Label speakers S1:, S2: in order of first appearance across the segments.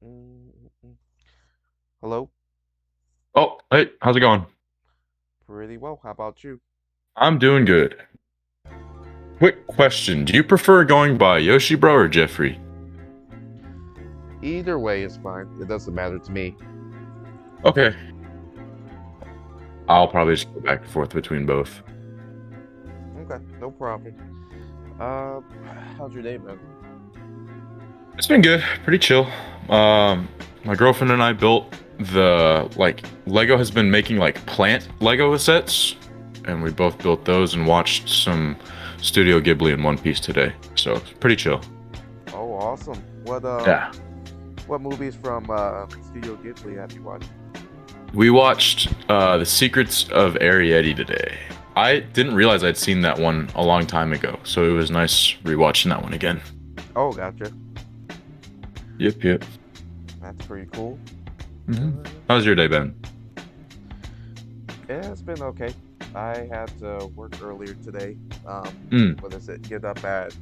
S1: Mm-mm. Hello?
S2: Oh, hey, how's it going?
S1: Pretty well. How about you?
S2: I'm doing good. Quick question. Do you prefer going by Yoshi Bro or Jeffrey?
S1: Either way is fine. It doesn't matter to me.
S2: Okay. I'll probably just go back and forth between both.
S1: Okay, no problem. Uh, how's your day been?
S2: It's been good, pretty chill. My girlfriend and I built Lego has been making like plant Lego sets, and we both built those and watched some Studio Ghibli and One Piece today. So it's pretty chill.
S1: Oh, awesome.
S2: Yeah.
S1: What movies from Studio Ghibli have you watched?
S2: We watched The Secrets of Arrietty today. I didn't realize I'd seen that one a long time ago, so it was nice rewatching that one again.
S1: Oh, gotcha.
S2: Yep, yep.
S1: That's pretty cool.
S2: How's your day been?
S1: Yeah, it's been okay. I had to work earlier today.
S2: Mm,
S1: What is it? Get up at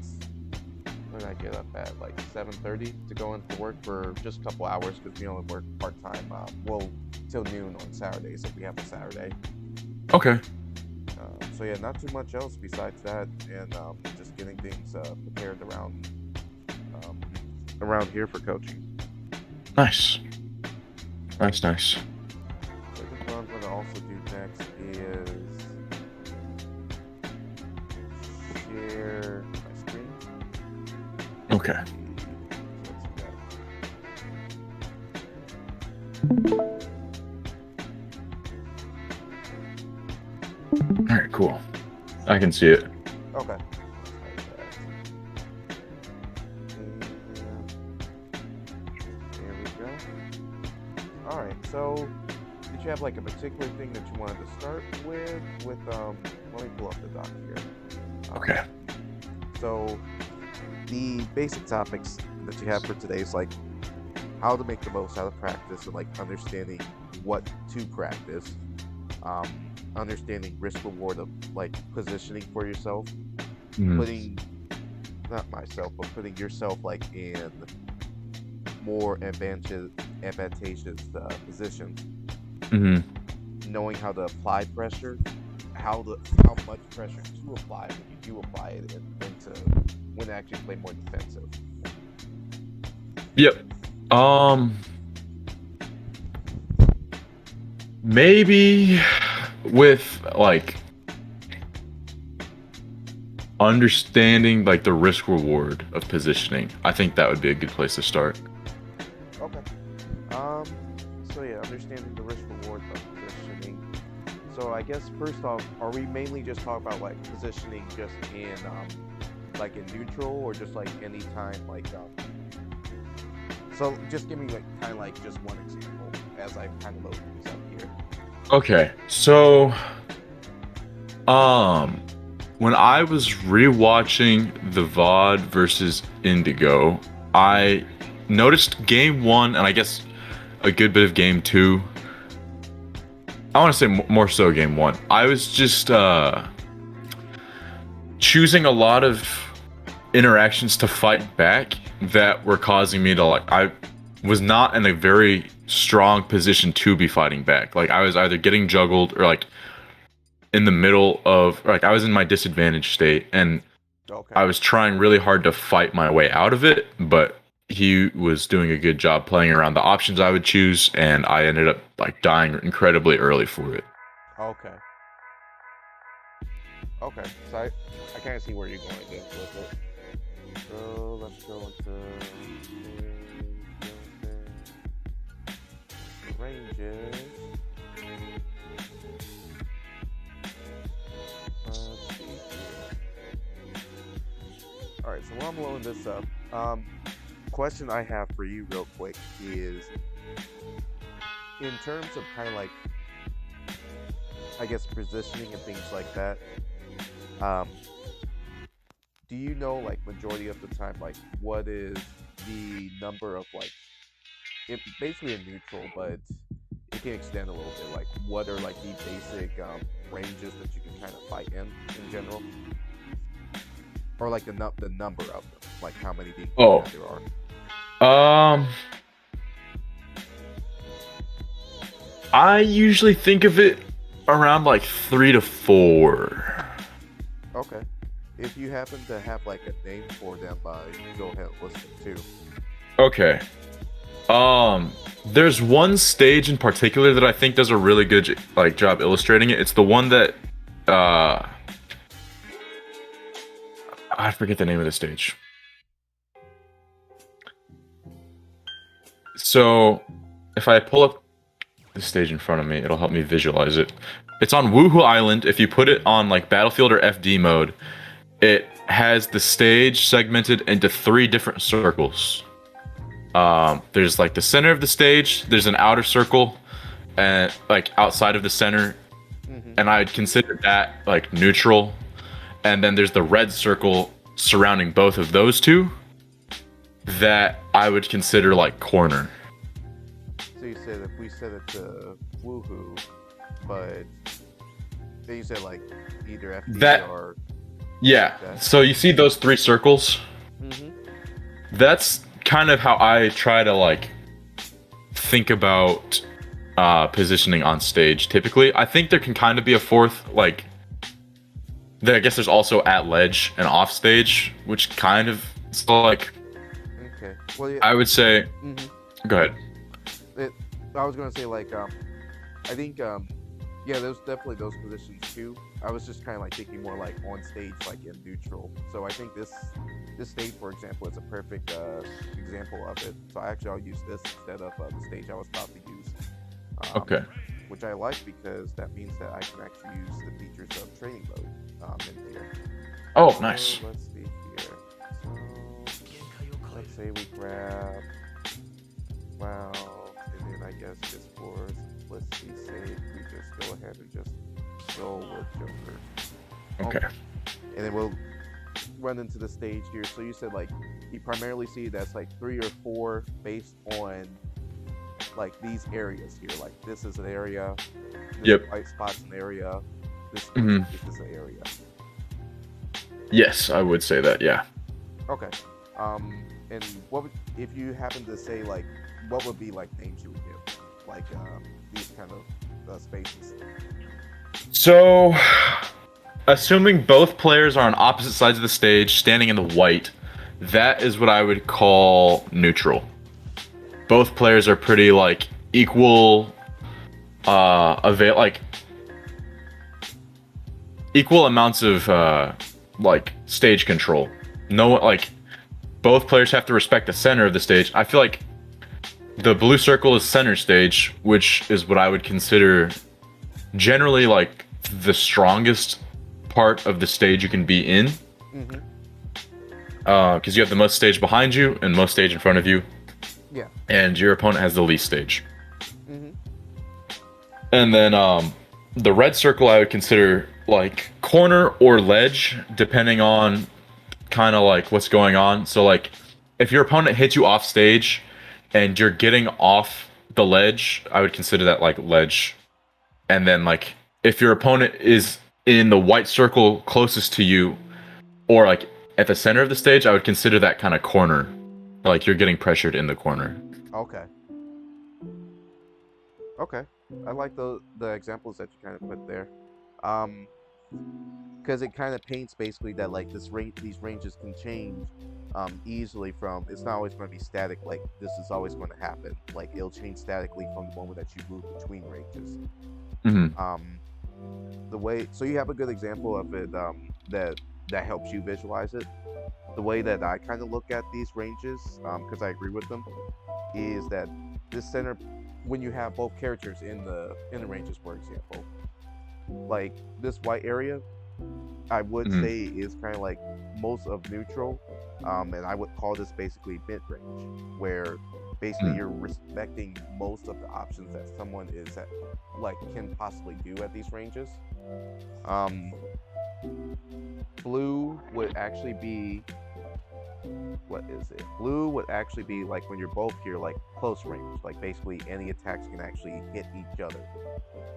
S1: when did I get up at like 7:30 to go in for work for just a couple hours because we only work part time. Well, till noon on Saturdays if we have a Saturday.
S2: okay.
S1: So yeah, not too much else besides that, and just getting things prepared um, around here for coaching.
S2: Nice. Nice, nice.
S1: So I think what I'm going to also do next is share my screen.
S2: Okay.
S1: So let's see
S2: All right, cool. I can see it.
S1: that. Okay. Like that. And there we go. All right. So, did you have like a particular thing that you wanted to start with? Let me pull up the doc here. Um,
S2: Okay.
S1: so the basic topics that you have for today is like how to make the most out of practice and like understanding what to practice, um, understanding risk reward of like positioning for yourself,
S2: Mm,
S1: putting not myself but putting yourself like in more advantageous positions,
S2: hmm
S1: knowing how to apply pressure, how much pressure to apply when you do apply it, and to when to actually play more defensive.
S2: Yep. Um, maybe with like understanding like the risk reward of positioning. I think that would be a good place to start.
S1: Okay. Um. So yeah, understanding the risk reward of positioning. So I guess first off, are we mainly just talking about like positioning just in like in neutral or just like anytime like so just give me like kind of like just one example as I kind of load these up here.
S2: Okay. So, um, when I was rewatching the VOD versus Indigo, I noticed game one, and I guess a good bit of game two. I want to say more so game one. I was just choosing a lot of interactions to fight back that were causing me to like. I was not in a very strong position to be fighting back. Like I was either getting juggled or like in the middle of like I was in my disadvantaged state and
S1: Okay.
S2: I was trying really hard to fight my way out of it, but he was doing a good job playing around the options I would choose, and I ended up like dying incredibly early for it.
S1: Okay. Okay. So I kind of see where you're going with it. So let's go into ranges. Let's see here. All right. So while I'm loading this up, question I have for you real quick is in terms of kind of like I guess positioning and things like that. Um, do you know like majority of the time like what is the number of like it basically a neutral, but it can extend a little bit. Like what are like the basic ranges that you can kind of fight in general, or like the number of them, like how many being
S2: Oh,
S1: that there are.
S2: um, I usually think of it around like 3 to 4.
S1: Okay. If you happen to have like a name for them, go ahead and list them too.
S2: Okay. There's one stage in particular that I think does a really good like job illustrating it. It's the one that uh I forget the name of the stage. So if I pull up the stage in front of me, it'll help me visualize it. It's on Woohoo Island. If you put it on like Battlefield or FD mode, it has the stage segmented into 3 different circles. There's like the center of the stage, there's an outer circle, and like outside of the center,
S1: Mm-hmm.
S2: and I'd consider that like neutral. And then there's the red circle surrounding both of those two that I would consider like corner.
S1: So you said if we set it to woohoo, but then you said like either FD
S2: That
S1: or
S2: Yeah.
S1: okay.
S2: So you see those 3 circles?
S1: Mm-hmm.
S2: That's kind of how I try to like think about positioning on stage. Typically, I think there can kind of be a fourth like. I guess there's also at ledge and off stage, which kind of so like.
S1: Okay. Well, yeah.
S2: I would say.
S1: Mm-hmm.
S2: Go ahead.
S1: I was gonna say like I think yeah, there's definitely those positions too. I was just kind of like thinking more like on stage, like in neutral. So I think this stage, for example, is a perfect example of it. So I'll use this instead of the stage I was about to use.
S2: Okay.
S1: Which I like because that means that I can actually use the features of training mode in here.
S2: Oh, nice.
S1: Let's see here. So let's say we grab Wow, and then I guess just for simplicity's sake, we just go ahead and just go with Joker.
S2: Okay.
S1: And then we'll run into the stage here. So you said like you primarily see that's like 3 or 4 based on like these areas here. Like this is an area, this
S2: Yep.
S1: white spot's an area, this
S2: Mhm.
S1: is an area.
S2: Yes, I would say that. Yeah.
S1: Okay. And what would, if you happen to say like what would be like names you would give like these kind of spaces?
S2: So, assuming both players are on opposite sides of the stage, standing in the white, that is what I would call neutral. Both players are pretty like equal, equal amounts of like stage control. No, like both players have to respect the center of the stage. I feel like the blue circle is center stage, which is what I would consider generally like the strongest part of the stage you can be in.
S1: Mm-hmm.
S2: Because you have the most stage behind you and most stage in front of you,
S1: Yeah.
S2: and your opponent has the least stage.
S1: Mm-hmm.
S2: And then the red circle I would consider like corner or ledge, depending on kind of like what's going on. So like if your opponent hits you off stage and you're getting off the ledge, I would consider that like ledge. And then like if your opponent is in the white circle closest to you or like at the center of the stage, I would consider that kind of corner. Like you're getting pressured in the corner.
S1: Okay. Okay. I like the examples that you kind of put there. Because it kind of paints basically that like these ranges can change easily from it's not always going to be static like this is always going to happen like it'll change statically from the moment that you move between ranges.
S2: Mm-hmm.
S1: The way so you have a good example of it that helps you visualize it. The way that I kind of look at these ranges because I agree with them is that this center when you have both characters in the ranges, for example, like this white area I would
S2: Mhm.
S1: say is kind of like most of neutral, and I would call this basically mid range, where basically you're respecting most of the options that someone is at, like can possibly do at these ranges. Um, blue would actually be what is it? Blue would actually be like when you're both here, like close range, like basically any attacks can actually hit each other.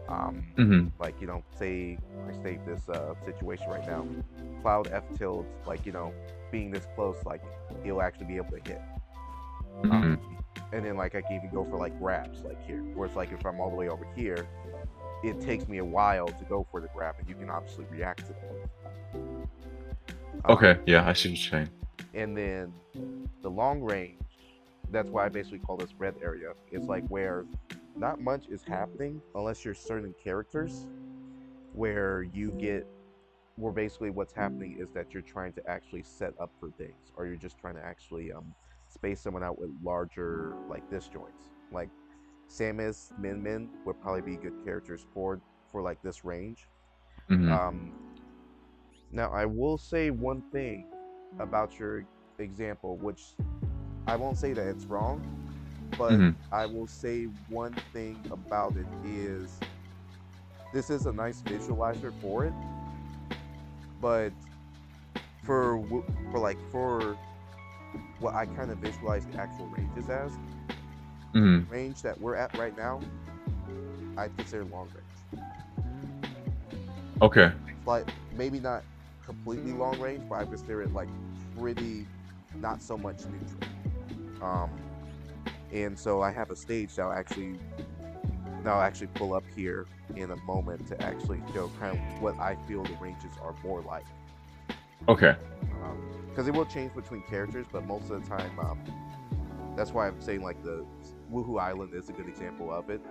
S2: Mm-hmm.
S1: Like say I state this situation right now, Cloud F tilt, like being this close, like he'll actually be able to hit.
S2: Mm-hmm.
S1: And then like I can even go for like grabs like here, where it's like if I'm all the way over here, it takes me a while to go for the grab, and you can obviously react to them.
S2: Okay, yeah, I see what you're saying.
S1: And then the long range, that's why I basically call this red area. It's like where not much is happening unless you're certain characters, where you get where basically what's happening is that you're trying to actually set up for things, or you're just trying to actually space someone out with larger like disjoints. Like Samus, Min Min would probably be good characters for like this range.
S2: Hmm.
S1: Um, Now I will say one thing about your example, which I won't say that it's wrong, but
S2: Hmm.
S1: I will say one thing about it is this is a nice visualizer for it, but for what I kind of visualize the actual ranges as,
S2: Hmm.
S1: range that we're at right now, I consider long range.
S2: Okay.
S1: Like maybe not completely long range, but I consider it like pretty not so much neutral. Um, and so I have a stage that I'll actually pull up here in a moment to actually show kind of what I feel the ranges are more like.
S2: Okay.
S1: Because it will change between characters, but most of the time, that's why I'm saying like the Woohoo Island is a good example of it.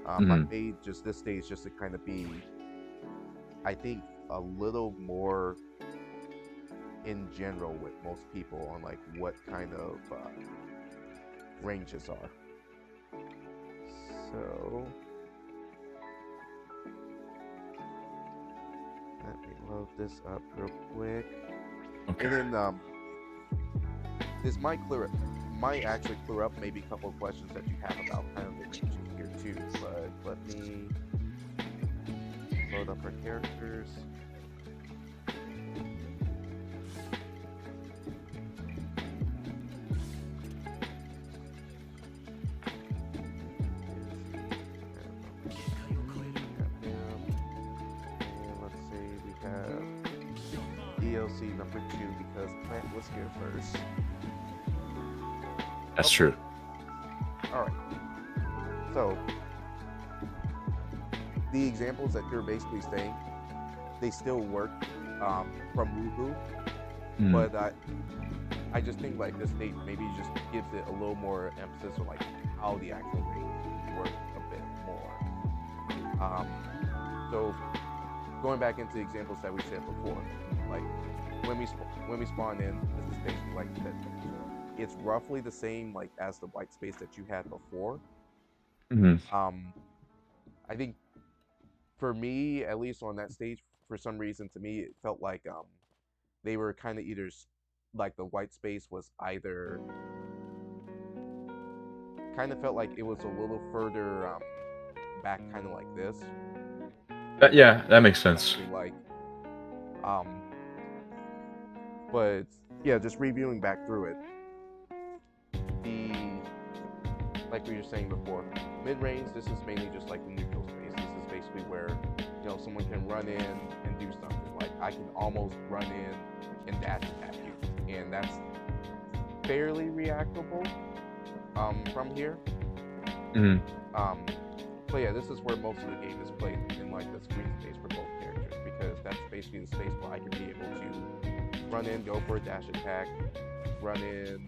S1: I
S2: Hmm.
S1: made just this stage just to kind of be, I think, a little more in general with most people on like what kind of ranges are. So let me load this up real quick,
S2: Okay.
S1: and then this might actually clear up maybe a couple of questions that you have about kind of the ranging here too. But let me load up our characters. DLC number 2 because Plant was here first.
S2: That's
S1: Okay.
S2: true.
S1: All right. So the examples that you're basically saying, they still work from Woohoo,
S2: Mm.
S1: but I just think like this state maybe just gives it a little more emphasis on like how the actual range works a bit more. So going back into the examples that we said before, like when we spawn in, this is basically like that. It's roughly the same like as the white space that you had before.
S2: Hmm.
S1: I think for me, at least on that stage, for some reason, to me, it felt like they were kind of either like the white space was either kind of felt like it was a little further back, kind of like this.
S2: Yeah, that makes sense.
S1: Actually, like, um, but yeah, just reviewing back through it, the like we were saying before, mid range. This is mainly just like the neutral space. This is basically where someone can run in and do something. Like I can almost run in and dash attack you, and that's fairly reactable from here.
S2: Hmm.
S1: But yeah, this is where most of the game is played in like the screen space for both characters, because that's basically the space where I can be able to run in, go for a dash attack, run in,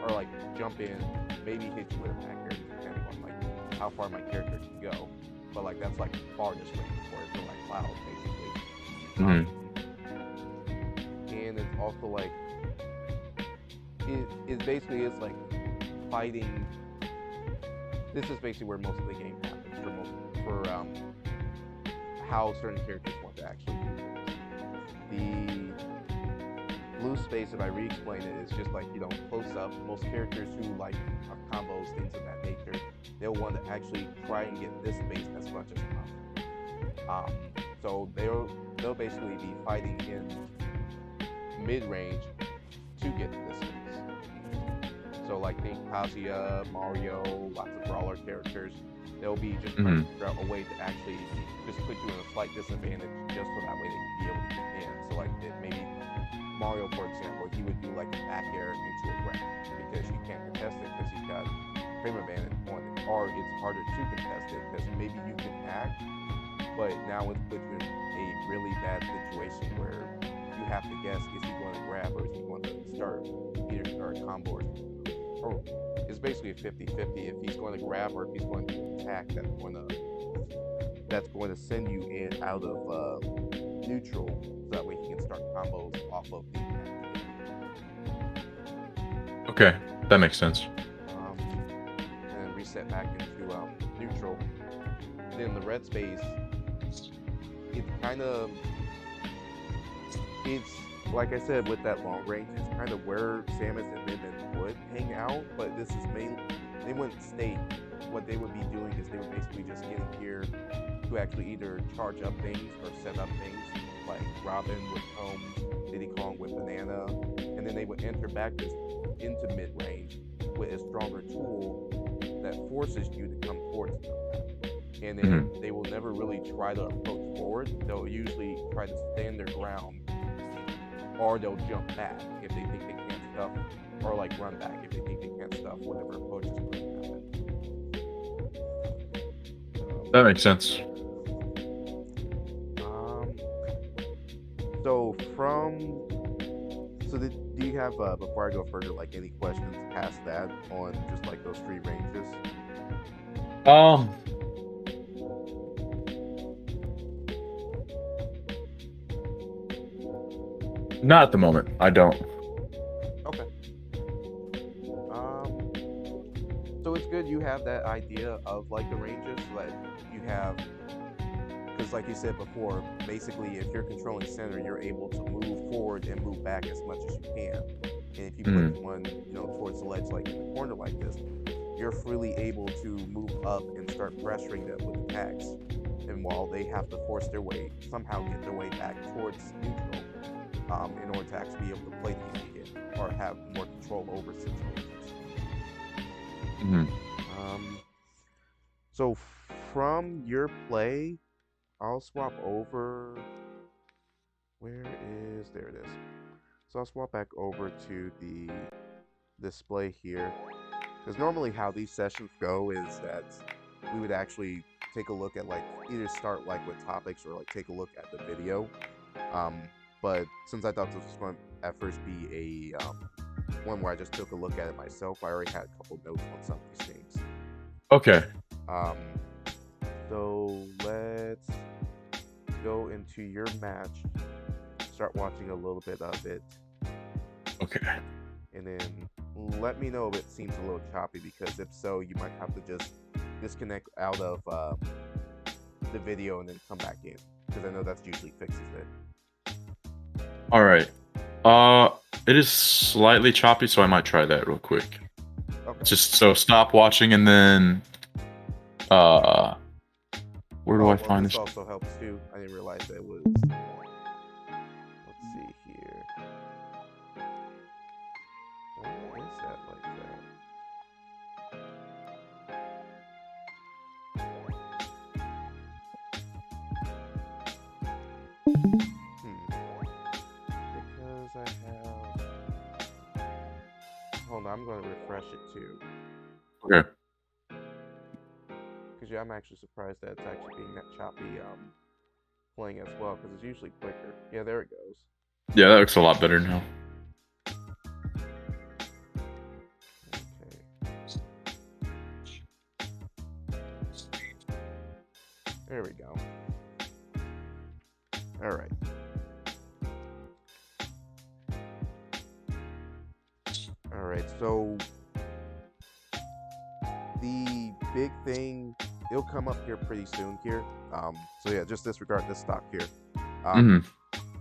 S1: or like jump in, maybe hit you with a back air, depending on like how far my character can go. But like that's like the farthest range for it, for like Cloud basically.
S2: Hmm.
S1: And it's also like it basically is like fighting. This is basically where most of the game happens for how certain characters want to actually do things. The blue space, if I re-explain it, is just like close up. Most characters who like combos, things of that nature, they'll want to actually try and get this space as much as possible. So they'll basically be fighting in mid range to get to this space. So like think Kazuya, Mario, lots of brawler characters, they'll be just trying to figure out a way to actually just put you in a slight disadvantage just so that way they can be able to get in. So like maybe Mario, for example, he would do like a back air into a grab because you can't contest it because he's got frame advantage on it, or it's harder to contest it because maybe you can hack, but now it's put you in a really bad situation where you have to guess, is he going to grab or is he going to either start a combo or it's basically a 50-50. If he's going to grab or if he's going to attack, that's going to send you in out of neutral, so that way he can start combos off of the attack.
S2: Okay, that makes sense.
S1: And then reset back into neutral. Then the red space, it's like I said, with that long range, it's kind of where Samus and Min would hang out, but this is mainly, they wouldn't stay. What they would be doing is they would basically just get in here to actually either charge up things or set up things, like Robin with Combs, Diddy Kong with Banana, and then they would enter back into mid-range with a stronger tool that forces you to come towards them. And then they will never really try to approach forward. They'll usually try to stand their ground, or they'll jump back if they think they can't stuff, or like run back if they think they can't stuff whatever approach is going to happen.
S2: That makes sense.
S1: Do you have, before I go further, like any questions past that on just like those three ranges?
S2: Not at the moment. I don't.
S1: Okay. So it's good you have that idea of like the ranges, so that you have, because like you said before, basically if you're controlling center, you're able to move forward and move back as much as you can. And if you put one, towards the ledge, like in the corner like this, you're freely able to move up and start pressuring them with attacks. And while they have to force their way, somehow get their way back towards neutral, in order to actually be able to play the game again or have more control over situations. So from your play, I'll swap over. There it is. So I'll swap back over to the display here. Because normally how these sessions go is that we would actually take a look at, like, either start like with topics or like take a look at the video. But since I thought this was going to at first be a one where I just took a look at it myself, I already had a couple notes on some of these things.
S2: Okay.
S1: So let's go into your match, start watching a little bit of it.
S2: Okay.
S1: And then let me know if it seems a little choppy, because if so, you might have to just disconnect out of the video and then come back in, because I know that's usually fixes it.
S2: All right. It is slightly choppy, so I might try that real quick.
S1: Okay.
S2: Just so stop watching and then where do I find this?
S1: This also helps too. I didn't realize that it was. Let's see here. Why is that like that? Because I have. Hold on, I'm going to refresh it too.
S2: Okay.
S1: Because I'm actually surprised that it's actually being that choppy playing as well, because it's usually quicker. Yeah, there it goes.
S2: Yeah, that looks a lot better now.
S1: Okay. There we go. All right. All right, so the big thing, it'll come up here pretty soon here. So yeah, just disregard this stock here.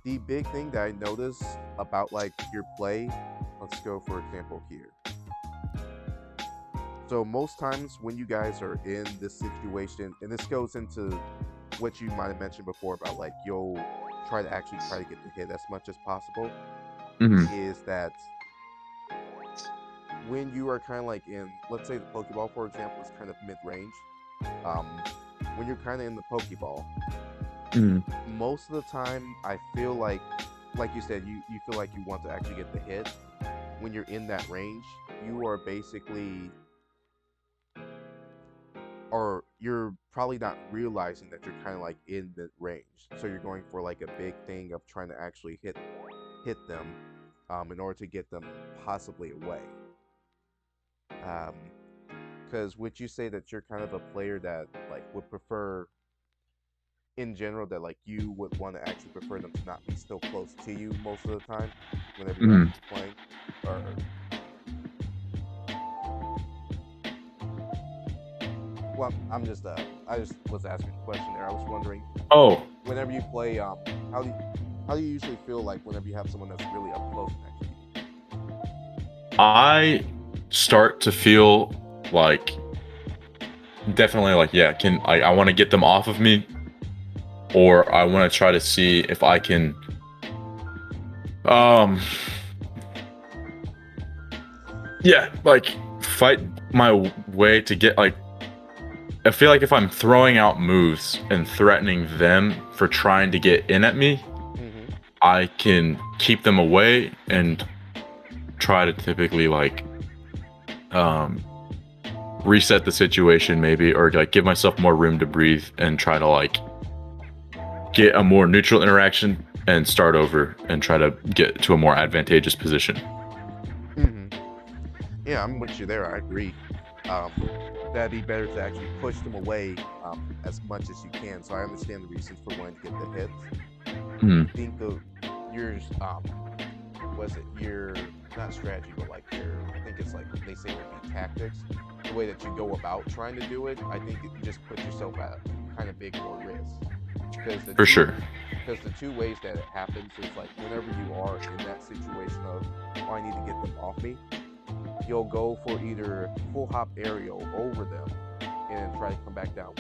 S1: The big thing that I noticed about like your play, let's go for example here. So most times when you guys are in this situation, and this goes into what you might have mentioned before about like you'll try to get the hit as much as possible, is that when you are kind of like in, let's say the Pokeball, for example, is kind of mid-range. When you're kind of in the Pokeball, most of the time I feel like you said, you feel like you want to actually get the hit. When you're in that range, you are basically or you're probably not realizing that you're kind of like in the range. So you're going for like a big thing of trying to actually hit them, in order to get them possibly away. Um, because would you say that you're kind of a player that like would prefer in general that like you would want to actually prefer them to not be still close to you most of the time whenever you're
S2: Mhm.
S1: actually playing? Or well, I just was asking a question there. I was wondering
S2: Oh,
S1: whenever you play, how do you, how do you usually feel like whenever you have someone that's really up close next to
S2: I start to feel like definitely like yeah, can I want to get them off of me, or I want to try to see if I can um yeah, like fight my way to get like I feel like if I'm throwing out moves and threatening them for trying to get in at me,
S1: you? Mm-hmm.
S2: I can keep them away and try to typically like um reset the situation maybe, or like give myself more room to breathe and try to like get a more neutral interaction and start over and try to get to a more advantageous position.
S1: Mm-hmm. Yeah, I'm with you there. I agree. Um, that'd be better to actually push them away, as much as you can. So I understand the reasons for wanting to get the hits.
S2: Hmm.
S1: I think the your was it your not strategy, but like your I think it's like they say it would be tactics. The way that you go about trying to do it, I think you just put yourself at kind of big more risk. Because the
S2: For
S1: two
S2: sure.
S1: because the two ways that it happens is like whenever you are in that situation of oh I need to get them off me, you'll go for either full hop aerial over them and then try to come back down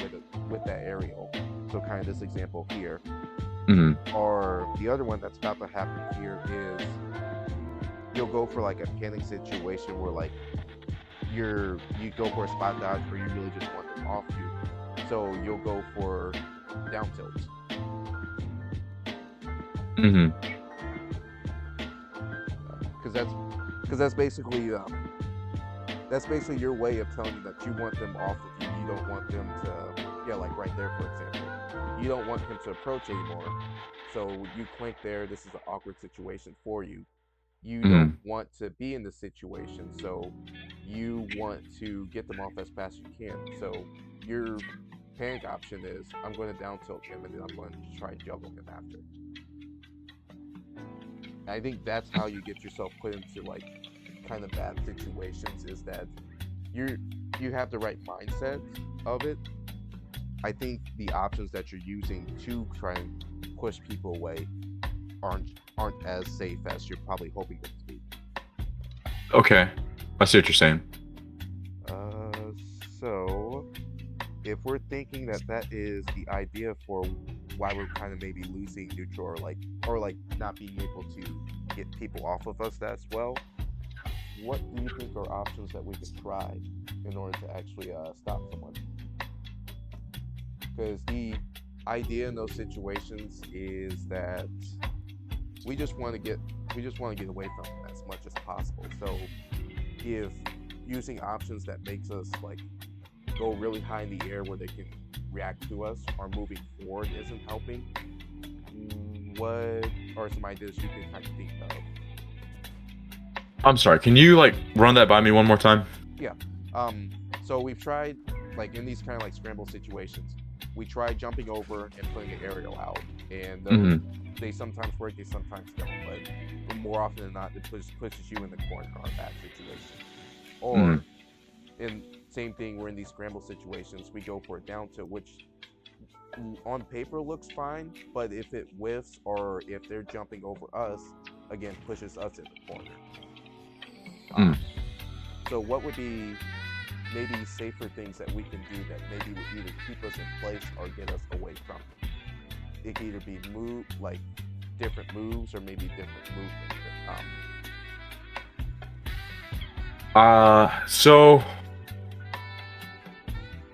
S1: with that aerial. So kind of this example here.
S2: Hmm.
S1: Or the other one that's about to happen here is you'll go for like a panic situation where like you go for a spot dodge or you really just want them off you. So you'll go for down tilts.
S2: Hmm.
S1: Because that's basically that's basically your way of telling them that you want them off of you. You don't want them to, yeah, like right there, for example. You don't want him to approach anymore. So you clink there. This is an awkward situation for you. You don't
S2: Hmm.
S1: want to be in the situation. So you want to get them off as fast as you can. So your panic option is I'm going to down tilt him and then I'm going to try and juggle him after. I think that's how you get yourself put into like kind of bad situations is that you're you have the right mindset of it. I think the options that you're using to try and push people away aren't as safe as you're probably hoping them to be.
S2: Okay, I see what you're saying.
S1: Uh, so if we're thinking that that is the idea for why we're kind of maybe losing neutral or like not being able to get people off of us as well, what do you think are options that we could try in order to actually stop someone? Because the idea in those situations is that we just want to get we just want to get away from them as much as possible. So if using options that makes us like go really high in the air where they can react to us or moving forward isn't helping, what are some ideas you can kind of think of?
S2: I'm sorry, can you like run that by me one more time?
S1: Yeah. So we've tried like in these kind of like scramble situations, we tried jumping over and putting an aerial out, and those
S2: Hmm.
S1: they sometimes work, they sometimes don't, but more often than not, it pushes you in the corner or a bad situation.
S2: Hmm.
S1: Or in same thing, we're in these scramble situations, we go for a down tilt, which on paper looks fine, but if it whiffs or if they're jumping over us, again pushes us in the corner.
S2: Mm.
S1: Um, so what would be maybe safer things that we can do that maybe would either keep us in place or get us away from it? It could either be move like different moves or maybe different movement.
S2: So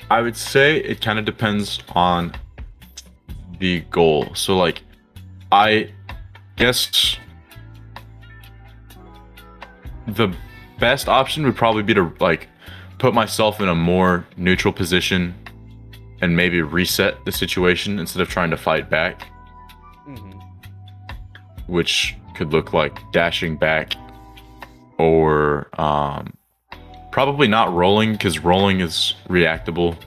S2: I would say it kind of depends on the goal. So like I guess the best option would probably be to like put myself in a more neutral position and maybe reset the situation instead of trying to fight back,
S1: Mm-hmm.
S2: which could look like dashing back or probably not rolling because rolling is reactable.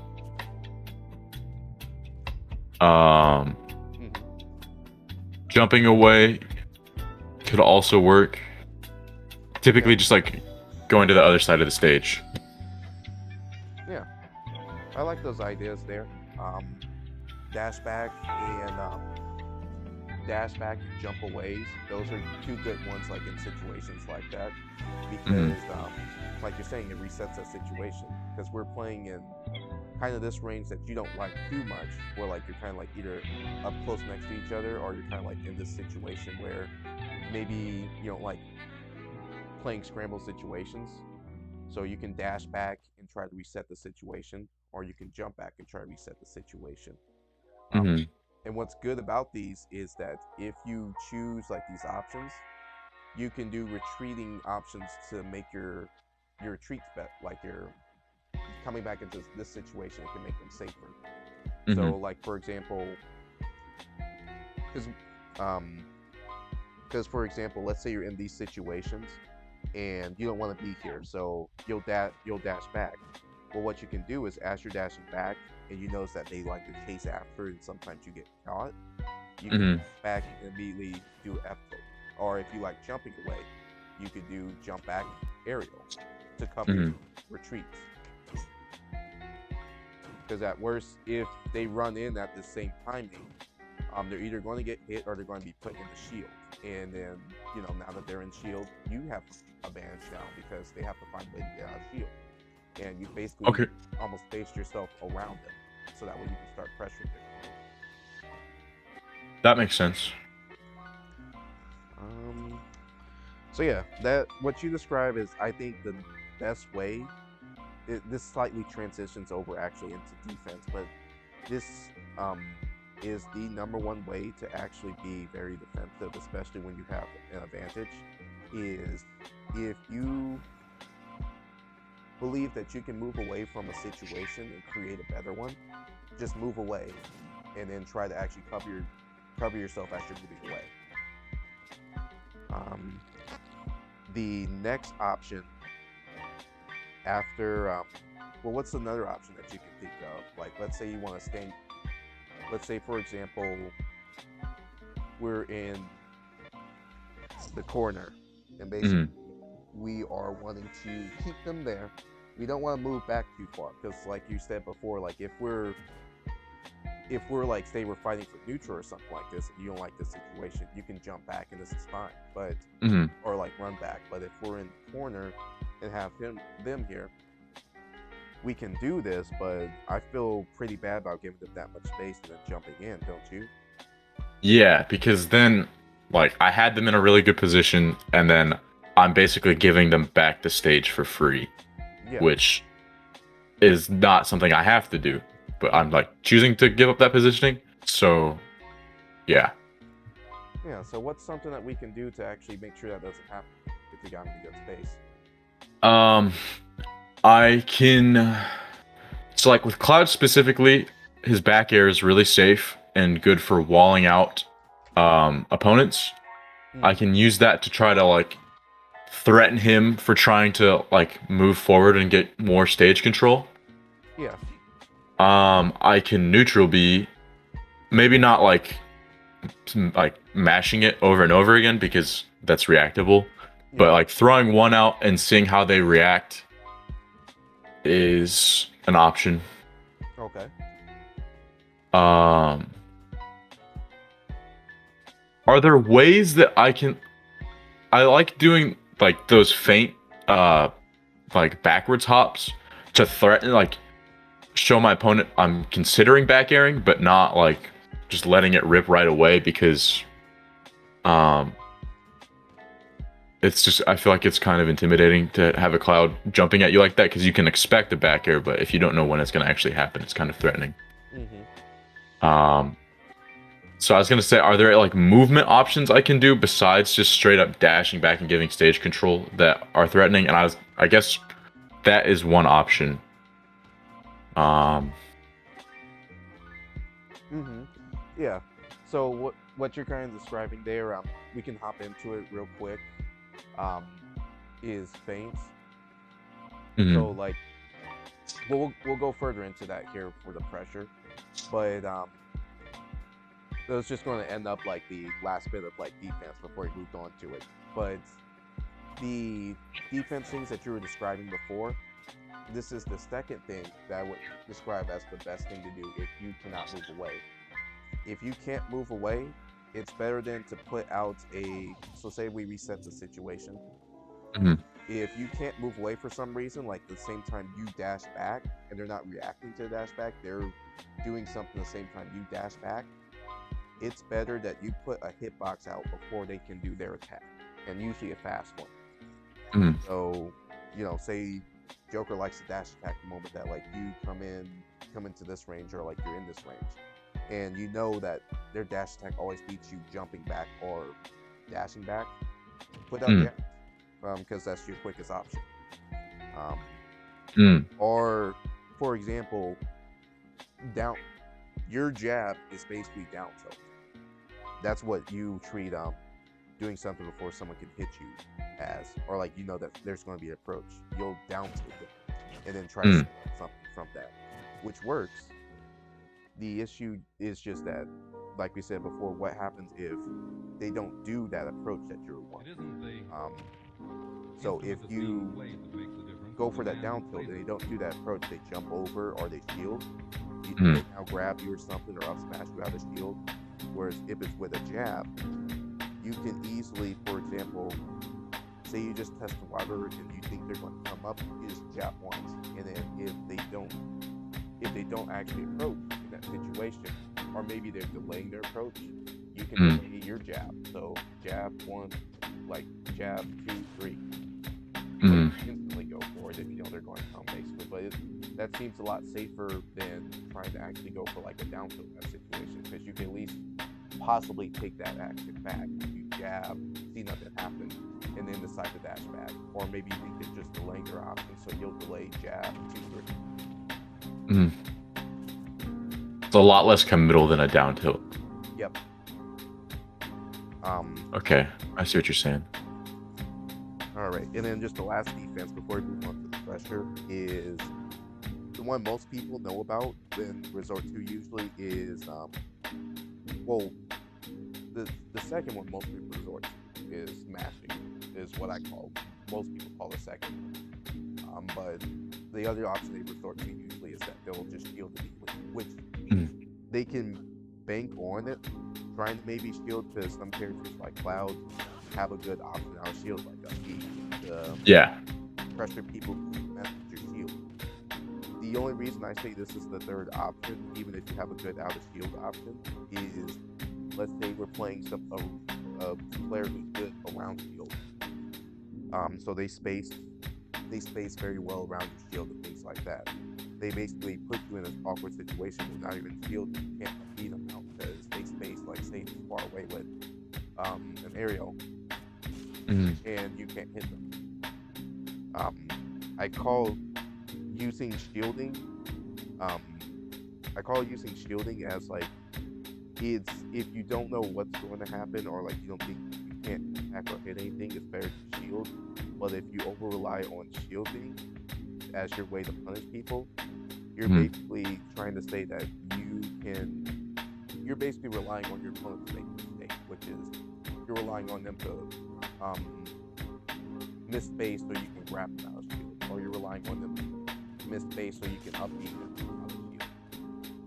S1: Mm-hmm.
S2: Jumping away could also work. Typically,
S1: Yeah.
S2: just like going to the other side of the stage.
S1: Yeah. I like those ideas there. Dash back and jump aways. Those are two good ones, like in situations like that,
S2: Mhm.
S1: because like you're saying, it resets that situation. Because we're playing in kind of this range that you don't like too much, where like you're kind of like either up close next to each other, or you're kind of like in this situation where maybe you don't like playing scramble situations. So you can dash back and try to reset the situation, or you can jump back and try to reset the situation. Um,
S2: Mhm.
S1: and what's good about these is that if you choose like these options, you can do retreating options to make your retreats better. Like you're coming back into this situation, it can make them safer. So,
S2: Mhm.
S1: like for example, because um, for example, let's say you're in these situations and you don't want to be here, so you'll dash back. Well, what you can do is as you're dashing back, and you notice that they like to chase after, and sometimes you get caught, you can
S2: Mhm.
S1: dash back and immediately do F tilt. Or if you like jumping away, you could do jump back aerial to cover your
S2: Mhm.
S1: retreats. Because at worst, if they run in at the same timing, they're either going to get hit or they're going to be put in the shield. And then, now that they're in shield, you have advantage now because they have to find a way to get out of shield. And you basically
S2: Okay,
S1: almost face yourself around them, so that way you can start pressuring them.
S2: that makes sense.
S1: Um, so yeah, that what you describe is, I think, the best way. This slightly transitions over actually into defense, but this um, is the number one way to actually be very defensive, especially when you have an advantage. Is if you believe that you can move away from a situation and create a better one, just move away, and then try to actually cover yourself as you're moving away. Um, the next option after, well, what's another option that you can think of? Like, let's say you want to stand. Let's say, for example, we're in the corner, and basically
S2: Mhm.
S1: we are wanting to keep them there. We don't want to move back too far because, like you said before, like if we're like, say we're fighting for neutral or something like this, and you don't like this situation, you can jump back and this is fine. But
S2: Mhm.
S1: or like run back. But if we're in the corner and have them here, we can do this. But I feel pretty bad about giving them that much space and then jumping in, don't you?
S2: Yeah, because then, like, I had them in a really good position, and then I'm basically giving them back the stage for free,
S1: Yeah.
S2: which is not something I have to do, but I'm
S1: Mm-hmm.
S2: like choosing to give up that positioning. So, yeah.
S1: Yeah. So what's something that we can do to actually make sure that doesn't happen if we got him in good space?
S2: Um, I can. So, like with Cloud specifically, his back air is really safe and good for walling out opponents. I
S1: Mm-hmm.
S2: can use that to try to like threaten him for trying to like move forward and get more stage control.
S1: Yeah.
S2: I can neutral B, maybe not like mashing it over and over again because that's reactable, but
S1: Yeah.
S2: like throwing one out and seeing how they react is an option.
S1: Okay.
S2: Um, are there ways that I can? I like doing like those faint, uh, like backwards hops to threaten, like show my opponent I'm considering back airing, but not like just letting it rip right away because um it's just I feel like it's kind of intimidating to have a cloud jumping at you like that because you can expect a back air, but if you don't know when it's going to actually happen, it's kind of threatening.
S1: Mm-hmm.
S2: Um, so I was going to say, are there like movement options I can do besides just straight up dashing back and giving stage control that are threatening? And I guess that is one option. Um,
S1: Mm-hmm. Yeah. So what you're kind of describing there, we can hop into it real quick. Um, is feints. So
S2: mhm,
S1: like we'll go further into that here for the pressure, but it was just going to end up like the last bit of like defense before we moved on to it. But the defense things that you were describing before, this is the second thing that I would describe as the best thing to do if you cannot move away. If you can't move away, it's better than to put out a. So say we reset the situation.
S2: mhm,
S1: If you can't move away for some reason, like the same time you dash back and they're not reacting to the dash back, they're doing something the same time you dash back, it's better that you put a hitbox out before they can do their attack, and usually a fast one.
S2: mhm,
S1: So, say Joker likes to dash attack the moment that like you come into this range or like you're in this range, and you know that their dash attack always beats you jumping back or dashing back. Put out
S2: mhm,
S1: jab, because that's your quickest option. Um,
S2: mhm,
S1: or, for example, down your jab is basically down tilt. That's what you treat doing something before someone can hit you as, or like that there's going to be an approach. You'll down tilt it and then try to set
S2: mhm,
S1: up something from that, which works. The issue is just that, like we said before, what happens if they don't do that approach that you're wanting? Um, so if you go for that down tilt and they don't do that approach, they jump over or they shield. They
S2: mhm,
S1: now grab you or something or up smash you out of shield. Whereas if it's with a jab, you can easily, for example, say you just test the water and you think they're going to come up, you just jab once, and then if they don't actually approach in that situation, or maybe they're delaying their approach, you can
S2: mhm,
S1: delay your jab. So jab one, like jab two, three, or you
S2: mhm.
S1: can instantly go for it if you know they're going to come basically. But that seems a lot safer than trying to actually go for like a down tilt in that situation, because you can at least possibly take that action back. You jab, see nothing happen, and then decide to dash back. Or maybe you think they're just delaying their option, so you'll delay jab, two, three.
S2: Mhm. It's a lot less committal than a down tilt.
S1: Yep. Um,
S2: Okay, I see what you're saying.
S1: all right. And then just the last defense before we move on to the pressure is the one most people know about and resort to usually is well, the second one most people resort to is mashing, is what I call, most people call the second one. But the other option they resort to usually is that they'll just shield immediately, which means
S2: Mhm.
S1: they can bank on it, trying to maybe shield, because some characters like Cloud have a good option out of shield, like a to
S2: Yeah.
S1: pressure people who mess with your shield. The only reason I say this is the third option, even if you have a good out of shield option, is let's say we're playing a player who's good around shield. So they space very well around your shield and things like that. They basically put you in an awkward situation with not even shield. You can't beat them out because they space, like say this far away with an aerial,
S2: Mhm.
S1: and you can't hit them. Um, I call using shielding. Um, I call using shielding as like, it's if you don't know what's going to happen, or like you don't think you can't attack or hit anything, it's better to shield. But if you over rely on shielding as your way to punish people, you're
S2: Mhm.
S1: basically trying to say that you're basically relying on your opponent to make a mistake, which is you're relying on them to um, miss space so you can grab them out of shield, or you're relying on them to miss space so you can up them out of shield.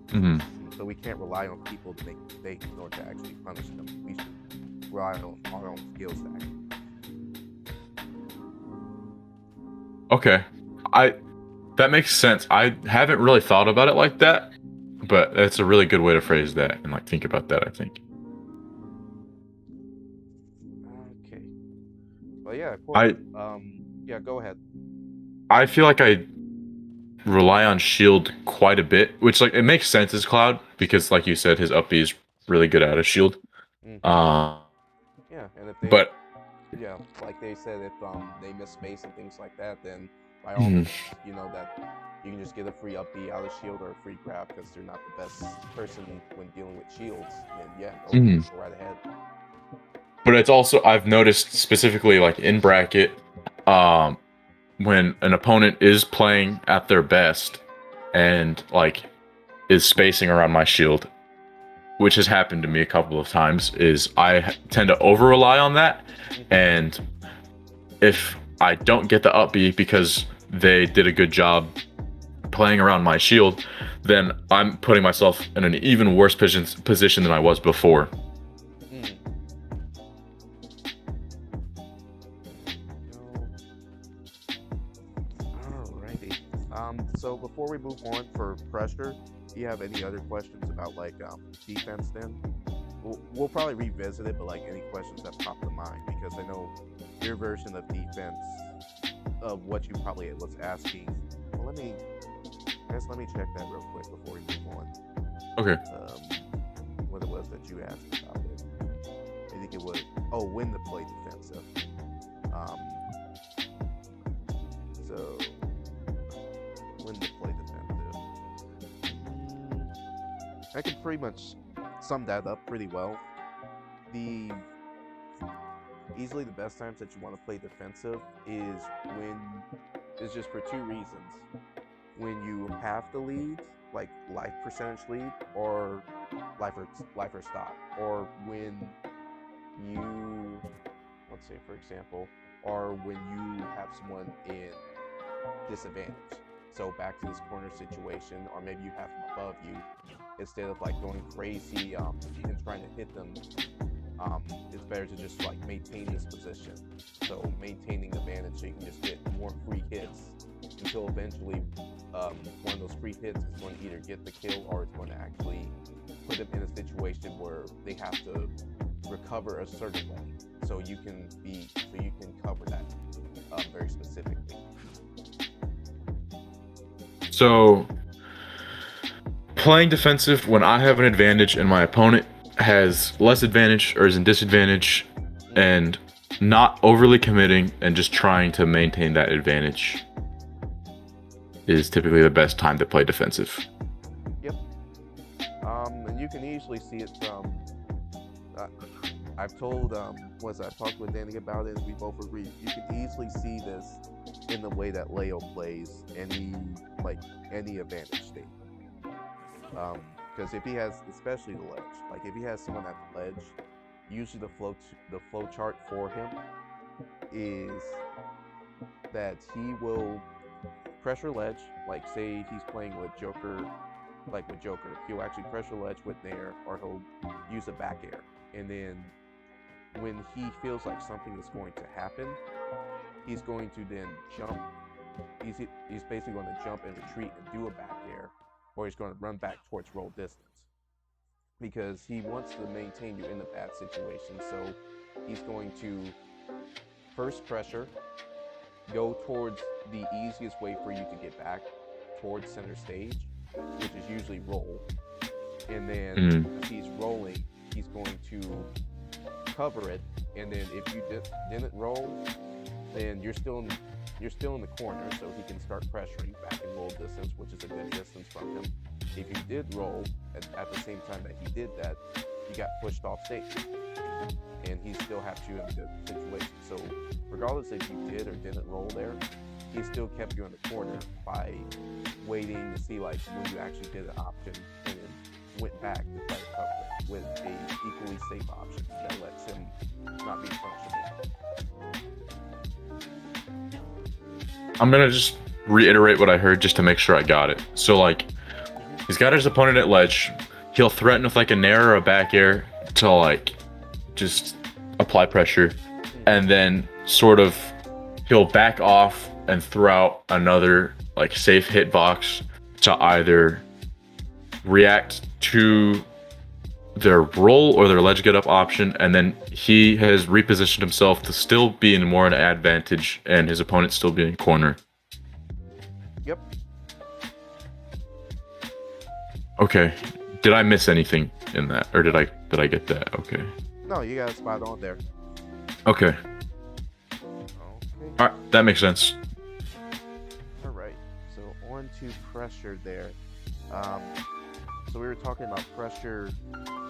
S2: Mhm.
S1: So we can't rely on people to make mistakes in order to actually punish them. We should rely on our own skills to actually.
S2: Okay. I That makes sense. I haven't really thought about it like that, but that's a really good way to phrase that and like think about that, I think.
S1: Okay. Well, yeah, of course.
S2: I
S1: Yeah, go ahead.
S2: I feel like I rely on shield quite a bit, which like it makes sense as Cloud because like you said his up B is really good out of shield.
S1: Hmm.
S2: Uh
S1: Yeah, and if they,
S2: but
S1: yeah, like they said, if they miss space and things like that, then by all means, you know that you can just get a free up B out of shield or a free grab because they're not the best person when dealing with shields, then yeah, go right ahead.
S2: But it's also, I've noticed specifically like in bracket, when an opponent is playing at their best and like is spacing around my shield, which has happened to me a couple of times, is I tend to over rely on that. And if I don't get the up B because they did a good job playing around my shield, then I'm putting myself in an even worse position than I was before.
S1: Alrighty. So before we move on for pressure, do you have any other questions about like defense? Then we'll probably revisit it, but like any questions that pop to mind, because I know your version of defense of what you probably was asking. Well, let me check that real quick before we move on.
S2: Okay.
S1: What it was that you asked about it. I think it was when to play defensive. So when to play defensive. I can pretty much sum that up pretty well. Easily the best times that you want to play defensive is just for two reasons. When you have to lead, like life percentage lead, or life or stop, or when you, let's say for example, or when you have someone in disadvantage. So back to this corner situation, or maybe you have them above you. Instead of like going crazy and trying to hit them, it's better to just like maintain this position. So maintaining advantage, so you can just get more free hits until eventually one of those free hits is going to either get the kill or it's going to actually put them in a situation where they have to recover a certain way. So you can cover that very specifically.
S2: So playing defensive when I have an advantage and my opponent has less advantage or is in disadvantage, and not overly committing and just trying to maintain that advantage, is typically the best time to play defensive.
S1: Yep. And you can easily see it from I've told I've talked with Danny about it, and we both agree. You can easily see this in the way that Leo plays any advantage state. Because if he has, especially the ledge, like if he has someone at the ledge, usually the flow chart for him is that he will pressure ledge. Like say he's playing with Joker, he'll actually pressure ledge with Nair, or he'll use a back air, and then when he feels like something is going to happen, he's going to then jump. He's basically going to jump and retreat and do a back air, or he's going to run back towards roll distance, because he wants to maintain you in a bad situation. So he's going to first pressure, go towards the easiest way for you to get back towards center stage, which is usually roll, and then as he's rolling, he's going to cover it, and then if you didn't roll, then you're still in the corner, so he can start pressuring back in roll distance, which is a good distance from him. If you did roll at the same time that he did that, you got pushed off stage, and he still has you in a good situation. So regardless if you did or didn't roll there, he still kept you in the corner by waiting to see like when you actually did an option, and then went back to try to cover it with a equally safe option that lets him not be punishable.
S2: I'm gonna just reiterate what I heard just to make sure I got it. So like, he's got his opponent at ledge. He'll threaten with like a nair or a back air to like just apply pressure, and then sort of he'll back off and throw out another like safe hitbox to either react to their roll or their ledge get up option, and then he has repositioned himself to still be in more an advantage and his opponent still be in corner.
S1: Yep.
S2: Okay. Did I miss anything in that, or did I get that? Okay.
S1: No, you got a spot on there.
S2: Okay. All right, that makes sense.
S1: to pressure there, so we were talking about pressure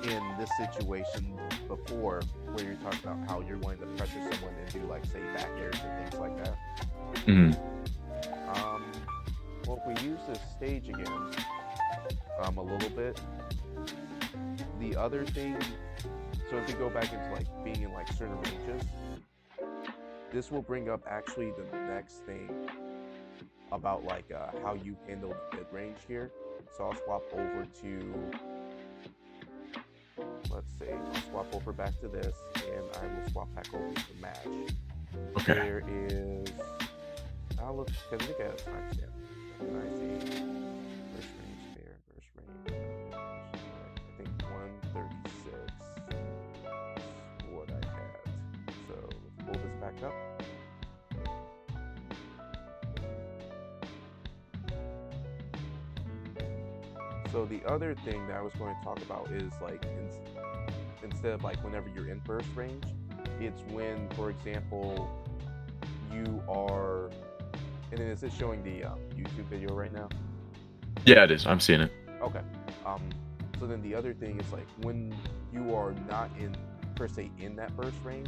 S1: in this situation before, where you're talking about how you're wanting to pressure someone and do like say back airs and things like that.
S2: Mm-hmm.
S1: Well, if we use this stage again, a little bit, the other thing, so if we go back into like being in like certain ranges, this will bring up actually the next thing about like how you handle the mid range here. So I'll swap over to, let's see, I'll swap over back to this, and I will swap back over to the match.
S2: Okay.
S1: There is, I'll look, because we got a timestamp. Can I see verse range there, verse range? I think 136 is what I had. So let's pull this back up. So the other thing that I was going to talk about is like instead of like whenever you're in burst range, it's when, for example, you are, and then is it showing the YouTube video right now?
S2: Yeah, it is. I'm seeing it.
S1: Okay. So then the other thing is like when you are not in per se in that burst range.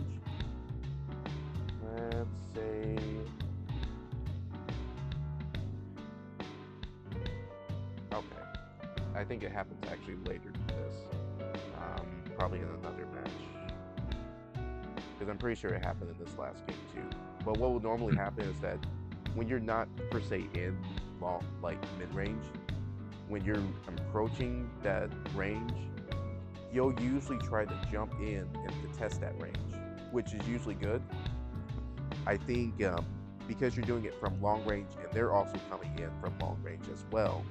S1: Let's say. Okay. I think it happens actually later than this. Probably in another match. Because I'm pretty sure it happened in this last game too. But what will normally happen is that when you're not per se in long, like mid-range, when you're approaching that range, you'll usually try to jump in and to test that range, which is usually good. I think because you're doing it from long range and they're also coming in from long range as well,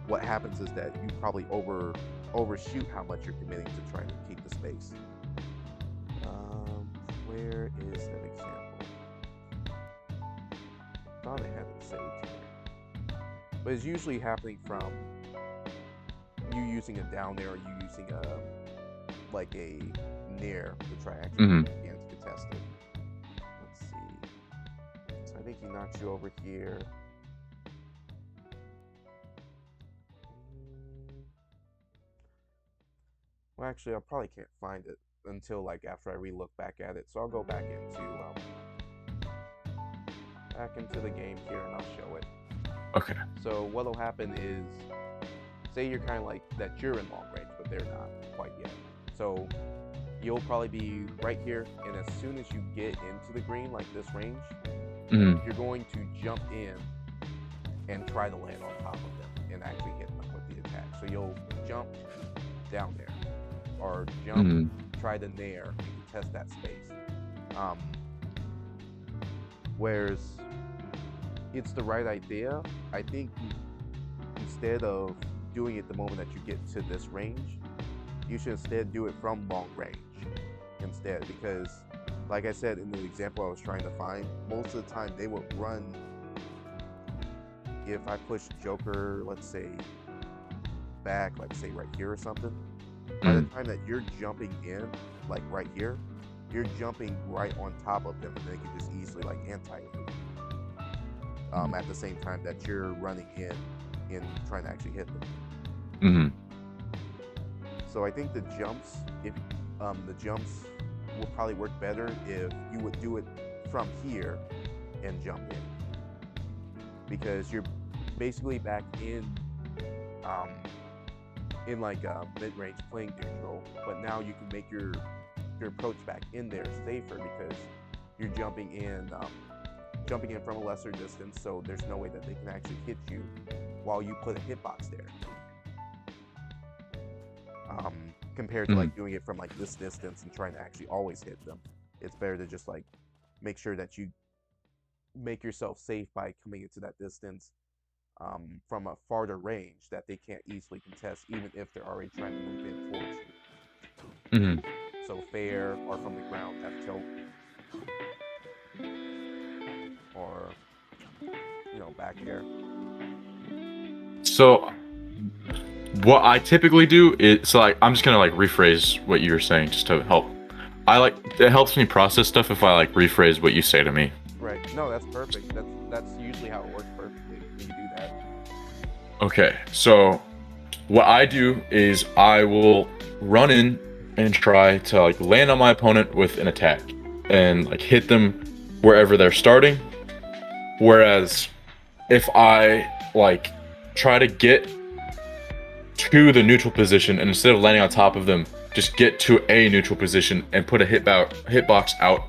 S1: what happens is that you probably overshoot how much you're committing to trying to keep the space. Where is an example? Thought I had it saved here. But it's usually happening from you using a down there or you using a near to try actually begin to contest it. Let's see. So I think he knocks you over here. Well, actually, I probably can't find it until like after I re-look back at it. So I'll go back into the game here and I'll show it.
S2: Okay.
S1: So what'll happen is, say you're kind of like that you're in long range, but they're not quite yet. So you'll probably be right here, and as soon as you get into the green, like this range, you're going to jump in and try to land on top of them and actually hit them with the attack. So you'll jump down there, or jump, try to nair, and contest that space. Whereas it's the right idea. I think instead of doing it the moment that you get to this range, you should instead do it from long range instead, because like I said in the example I was trying to find, most of the time they would run. If I push Joker, let's say back, like say right here or something, by the time that you're jumping in, like right here, you're jumping right on top of them, and they can just easily like anti-move at the same time that you're running in trying to actually hit them. So I think the jumps, will probably work better if you would do it from here and jump in, because you're basically back in like mid-range playing neutral, but now you can make your approach back in there safer because you're jumping in from a lesser distance, so there's no way that they can actually hit you while you put a hitbox there. Compared to like doing it from like this distance and trying to actually always hit them. It's better to just like make sure that you make yourself safe by coming into that distance from a farther range that they can't easily contest, even if they're already trying to move in towards you. So fair, or from the ground, F tilt, or back air.
S2: So what I typically do is, so like, I'm just gonna like rephrase what you were saying just to help. It helps me process stuff if I like rephrase what you say to me.
S1: Right. No, that's perfect. That's usually how it works perfectly when you do that.
S2: Okay, so what I do is I will run in and try to like land on my opponent with an attack and like hit them wherever they're starting. Whereas if I like try to get to the neutral position and instead of landing on top of them, just get to a neutral position and put a hitbox out,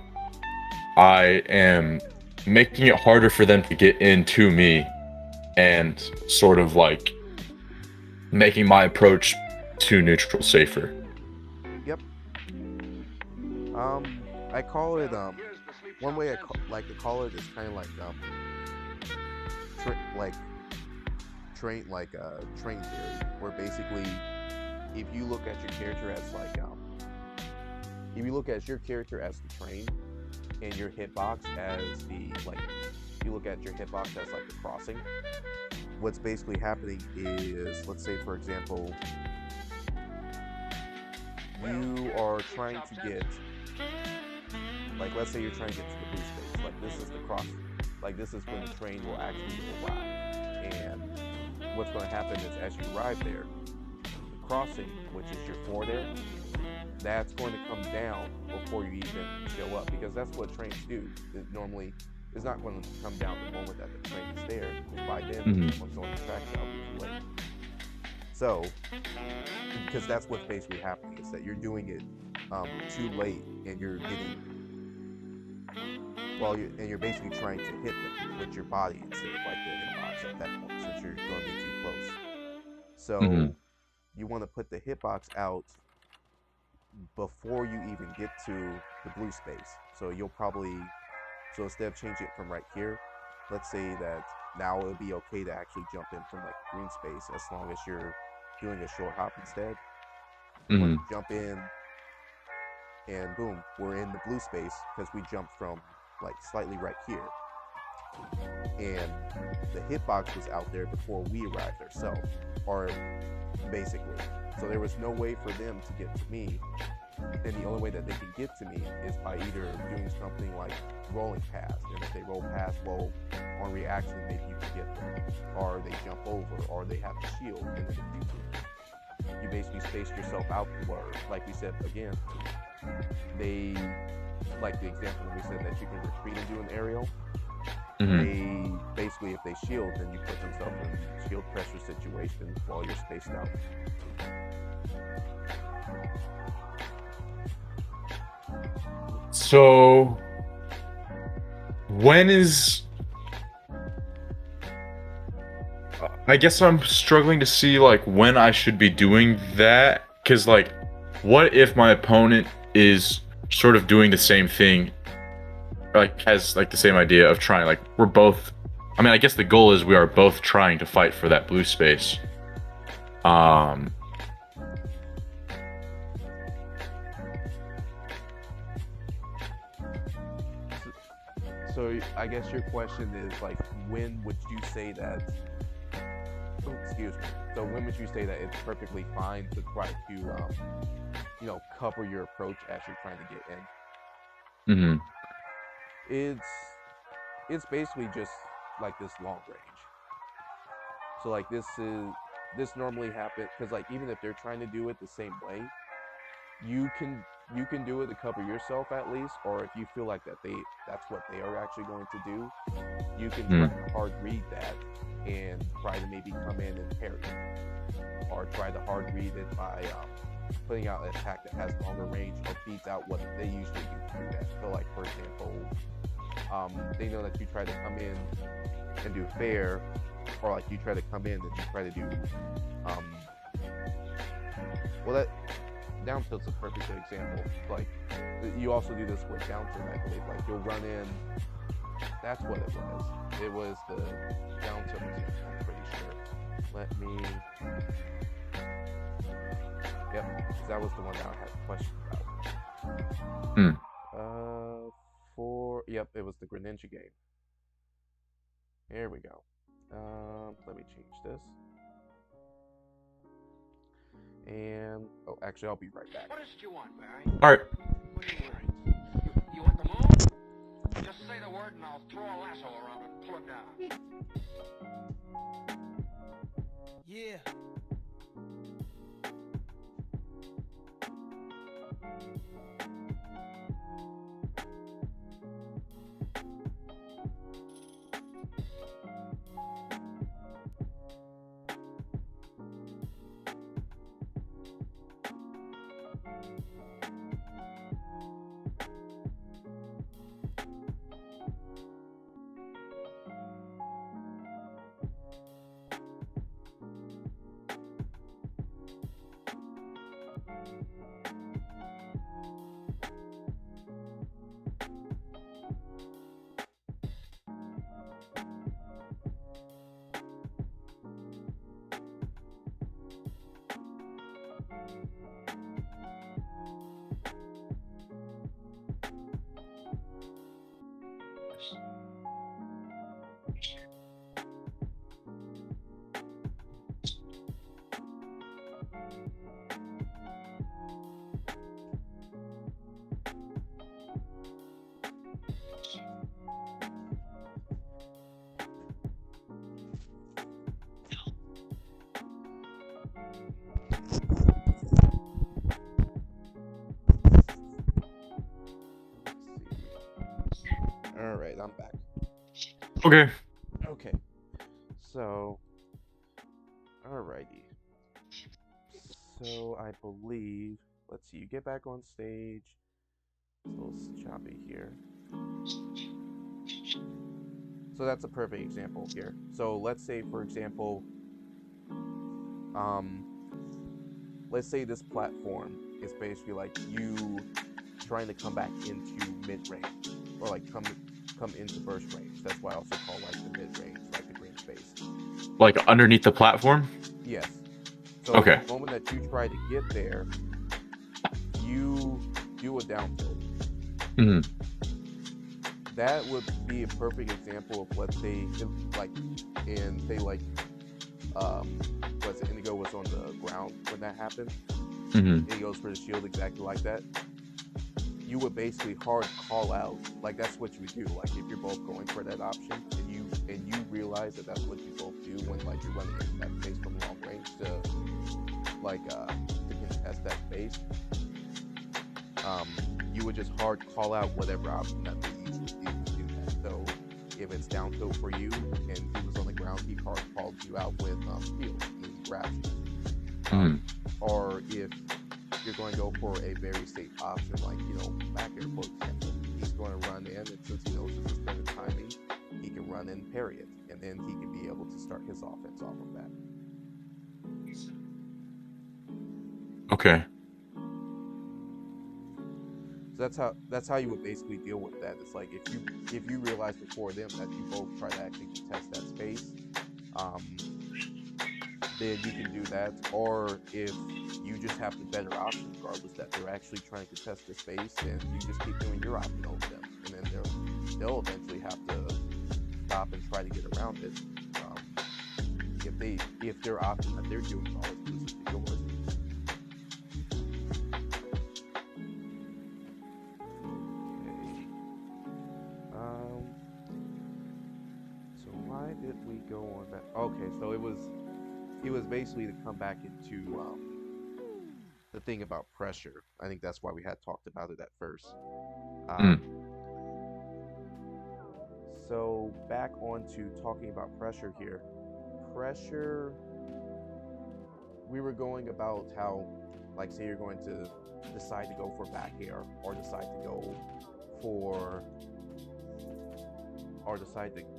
S2: I am making it harder for them to get into me and sort of like making my approach to neutral safer.
S1: Yep. I call it one way like to call it is kind of like like train theory, where basically if you look at your character as like if you look at your character as the train and your hitbox as the like you look at your hitbox as like the crossing, what's basically happening is, let's say for example, you are trying to get, like let's say you're trying to get to the blue space, like this is the cross, like this is when the train will actually arrive. And what's going to happen is as you arrive there, the crossing, which is your floor there, that's going to come down before you even show up, because that's what trains do. It normally is not going to come down the moment that the train is there. By then, once on the track, that'll be too late. So, because that's what's basically happening, is that you're doing it too late, and you're getting, and you're basically trying to hit them with your body instead of like the hitbox at that point, since you're going to be too close. So, you want to put the hitbox out before you even get to the blue space. So you'll probably, so instead of changing it from right here, let's say that now it'll be okay to actually jump in from like green space as long as you're doing a short hop instead. You want to jump in and boom, we're in the blue space because we jumped from like slightly right here. And the hitbox was out there before we arrived ourselves, or basically. So there was no way for them to get to me, and the only way that they can get to me is by either doing something like rolling past, and if they roll past, well, on reaction maybe you can get them, or they jump over, or they have a shield, and then if you basically spaced yourself out to where, like we said again, they, like the example when we said that you can retreat and do an aerial, they basically, if they shield, then you put themselves in shield pressure situations while you're spaced out.
S2: So, when is... I guess I'm struggling to see, like, when I should be doing that. Because, like, what if my opponent is sort of doing the same thing, like, has, like, the same idea of trying, like, we're both... I mean, I guess the goal is we are both trying to fight for that blue space.
S1: So I guess your question is like, when would you say that? Oh, excuse me. So when would you say that it's perfectly fine to try to, cover your approach as you're trying to get in? It's basically just like this long range. So like this normally happens because like even if they're trying to do it the same way, you can do it to cover yourself at least, or if you feel like that's what they are actually going to do, you can try to hard read that and try to maybe come in and parry it, or try to hard read it by putting out an attack that has longer range or beats out what they usually do to do that. So like for example, they know that you try to come in and do fair, or like you try to come in and you try to do that down tilt's a perfect good example. Like you also do this with down tilt, I believe. Like you'll run in. That's what it was. It was the down tilt. I'm pretty sure. Let me. Yep, that was the one that I had a question about. It was the Greninja game. Here we go. Let me change this. And actually, I'll be right back.
S3: What is it you want, Barry?
S2: All right.
S3: What do you want? You want the moon? Just say the word and I'll throw a lasso around it and pull it down. Yeah.
S1: All right, I'm back.
S2: Okay.
S1: Okay. So, alrighty. So I believe, let's see, you get back on stage. It's a little choppy here. So that's a perfect example here. So let's say, for example, let's say this platform is basically like you trying to come back into mid-range, or like come into burst range. That's why I also call like the mid-range, like the green space.
S2: Like underneath the platform?
S1: Yes. So
S2: Okay.
S1: the moment that you try to get there, you do a down tilt.
S2: Hmm.
S1: That would be a perfect example of, let's say, like in say like Indigo was on the ground when that happened.
S2: Hmm.
S1: It goes for the shield exactly like that. You would basically hard call out, like that's what you would do. Like if you're both going for that option, and you realize that that's what you both do when like you're running into that space from long range to contest that space. You would just hard call out whatever option that they use to do that. So if it's down tilt for you and he was on the ground, he hard called you out with shield and then he grabs you. Or if you're going to go for a very safe option, like, back air, for example, he's going to run in, and since he knows it's better timing, he can run in, parry it, and then he can be able to start his offense off of that.
S2: Okay.
S1: So that's how you would basically deal with that. It's like if you realize before them that you both try to actually contest that space, then you can do that. Or if you just have the better option, regardless that they're actually trying to contest the space, and you just keep doing your option over them, and then they'll eventually have to stop and try to get around it. If their option that they're doing is all exclusive to yours. So why did we go on that? Okay, so it was basically to come back into the thing about pressure. I think that's why we had talked about it at first. So back on to talking about pressure here. Pressure, we were going about how, like, say you're going to decide to go for back air, or decide to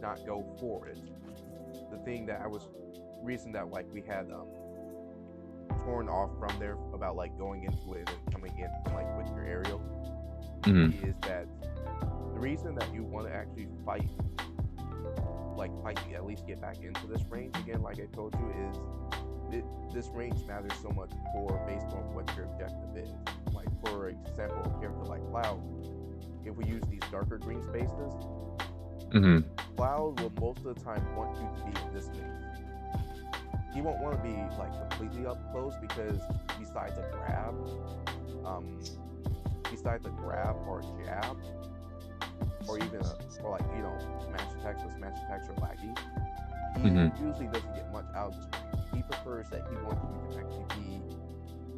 S1: not go for it. The thing that reason that like we had torn off from there about like going into it and coming in like with your aerial is that the reason that you want to actually fight at least get back into this range again, like I told you, is this range matters so much based on what your objective is. Like, for example, a character like Cloud, if we use these darker green spaces, Cloud will most of the time want you to be in this space. He won't want to be like completely up close, because besides a grab or jab, or even smash attacks or laggy, he usually doesn't get much out of this range. he prefers that he wants you to actually be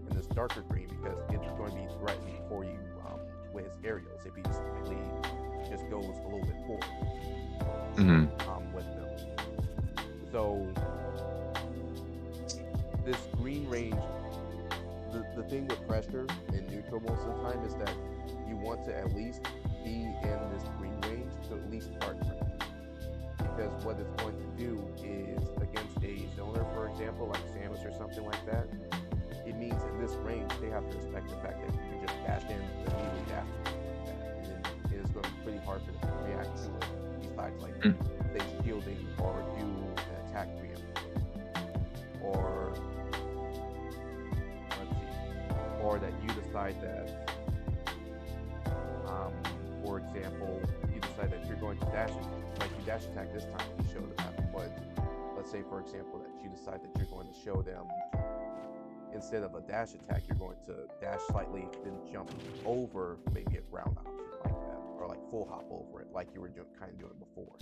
S1: in this darker green because it's going to be threatening for you with his aerials if he slightly just goes a little bit forward with them. So this green range, the thing with pressure and neutral most of the time is that you want to at least be in this green range to at least start green. Because what it's going to do is against a zoner, for example, like Samus or something like that, it means in this range they have to respect the fact that you can just dash in and immediately dash in. And it's going to be pretty hard for them to react to it. Besides, like, say, shielding or do an attack preempt. Or, let's see, or that you decide that, for example, you decide that you're going to dash attack, like you dash attack this time, you show them that, but let's say, for example, that you decide that you're going to show them, instead of a dash attack, you're going to dash slightly, then jump over maybe a ground option like that, or like full hop over it, like you were kind of doing before.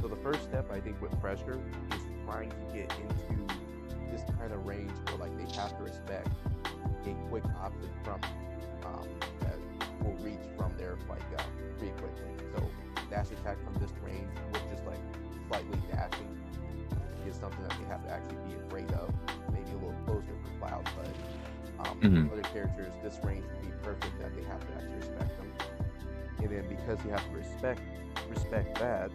S1: So the first step, I think, with pressure is trying to get into this kind of range where like they have to respect a quick option from that will reach from there like pretty quickly. So dash attack from this range with just like slightly dashing is something that they have to actually be afraid of. Maybe a little closer for Cloud, but other characters, this range would be perfect that they have to actually respect them. And then because you have to respect that,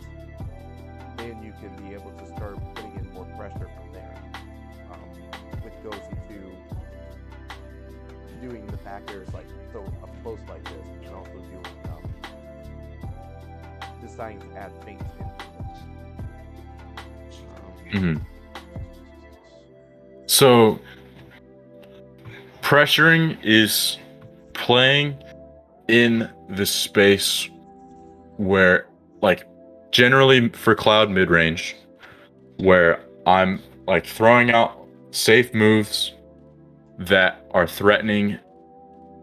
S1: then you can be able to start putting in more pressure from there, which goes into doing the back airs like so up close like this, and also doing deciding to add feints into it.
S2: So pressuring is playing in the space where, like, generally for Cloud mid-range, where I'm like throwing out safe moves that are threatening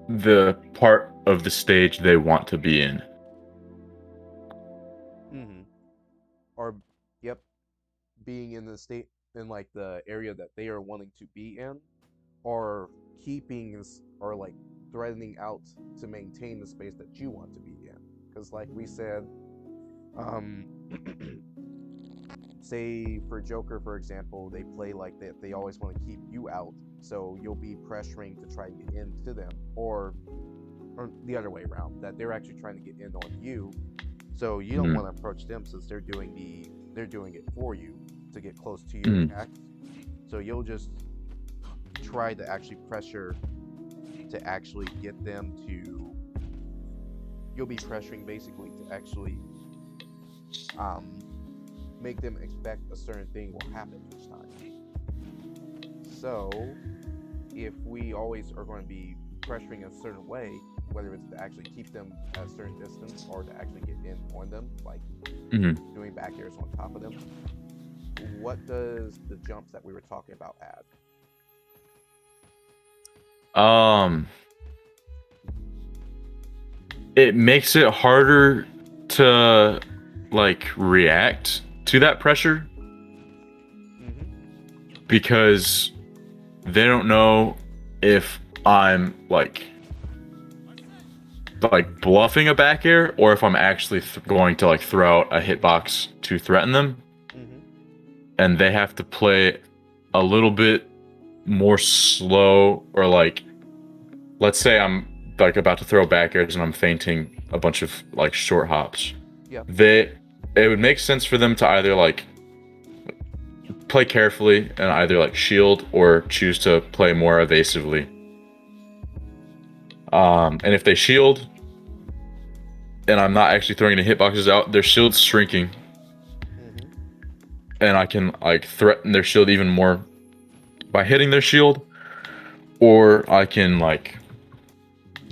S2: the part of the stage they want to be in.
S1: Or, yep, being in the state in like the area that they are wanting to be in, or keeping or like threatening out to maintain the space that you want to be in. Because like we said, say for Joker, for example, they play like that. They always want to keep you out, so you'll be pressuring to try and get into them, or the other way around, that they're actually trying to get in on you, so you don't want to approach them since they're doing it for you to get close to your attacks. So you'll just try to actually pressure to actually get them to. You'll be pressuring basically to actually make them expect a certain thing will happen each time. So if we always are going to be pressuring a certain way, whether it's to actually keep them at a certain distance or to actually get in on them, like doing back airs on top of them, what does the jumps that we were talking about add?
S2: It makes it harder to like react to that pressure because they don't know if I'm like bluffing a back air or if I'm actually going to like throw out a hitbox to threaten them. And they have to play a little bit more slow, or like, let's say I'm like about to throw back airs and I'm feinting a bunch of like short hops. It would make sense for them to either like play carefully and either like shield or choose to play more evasively. And if they shield and I'm not actually throwing any hitboxes out, their shield's shrinking. And I can like threaten their shield even more by hitting their shield, or I can like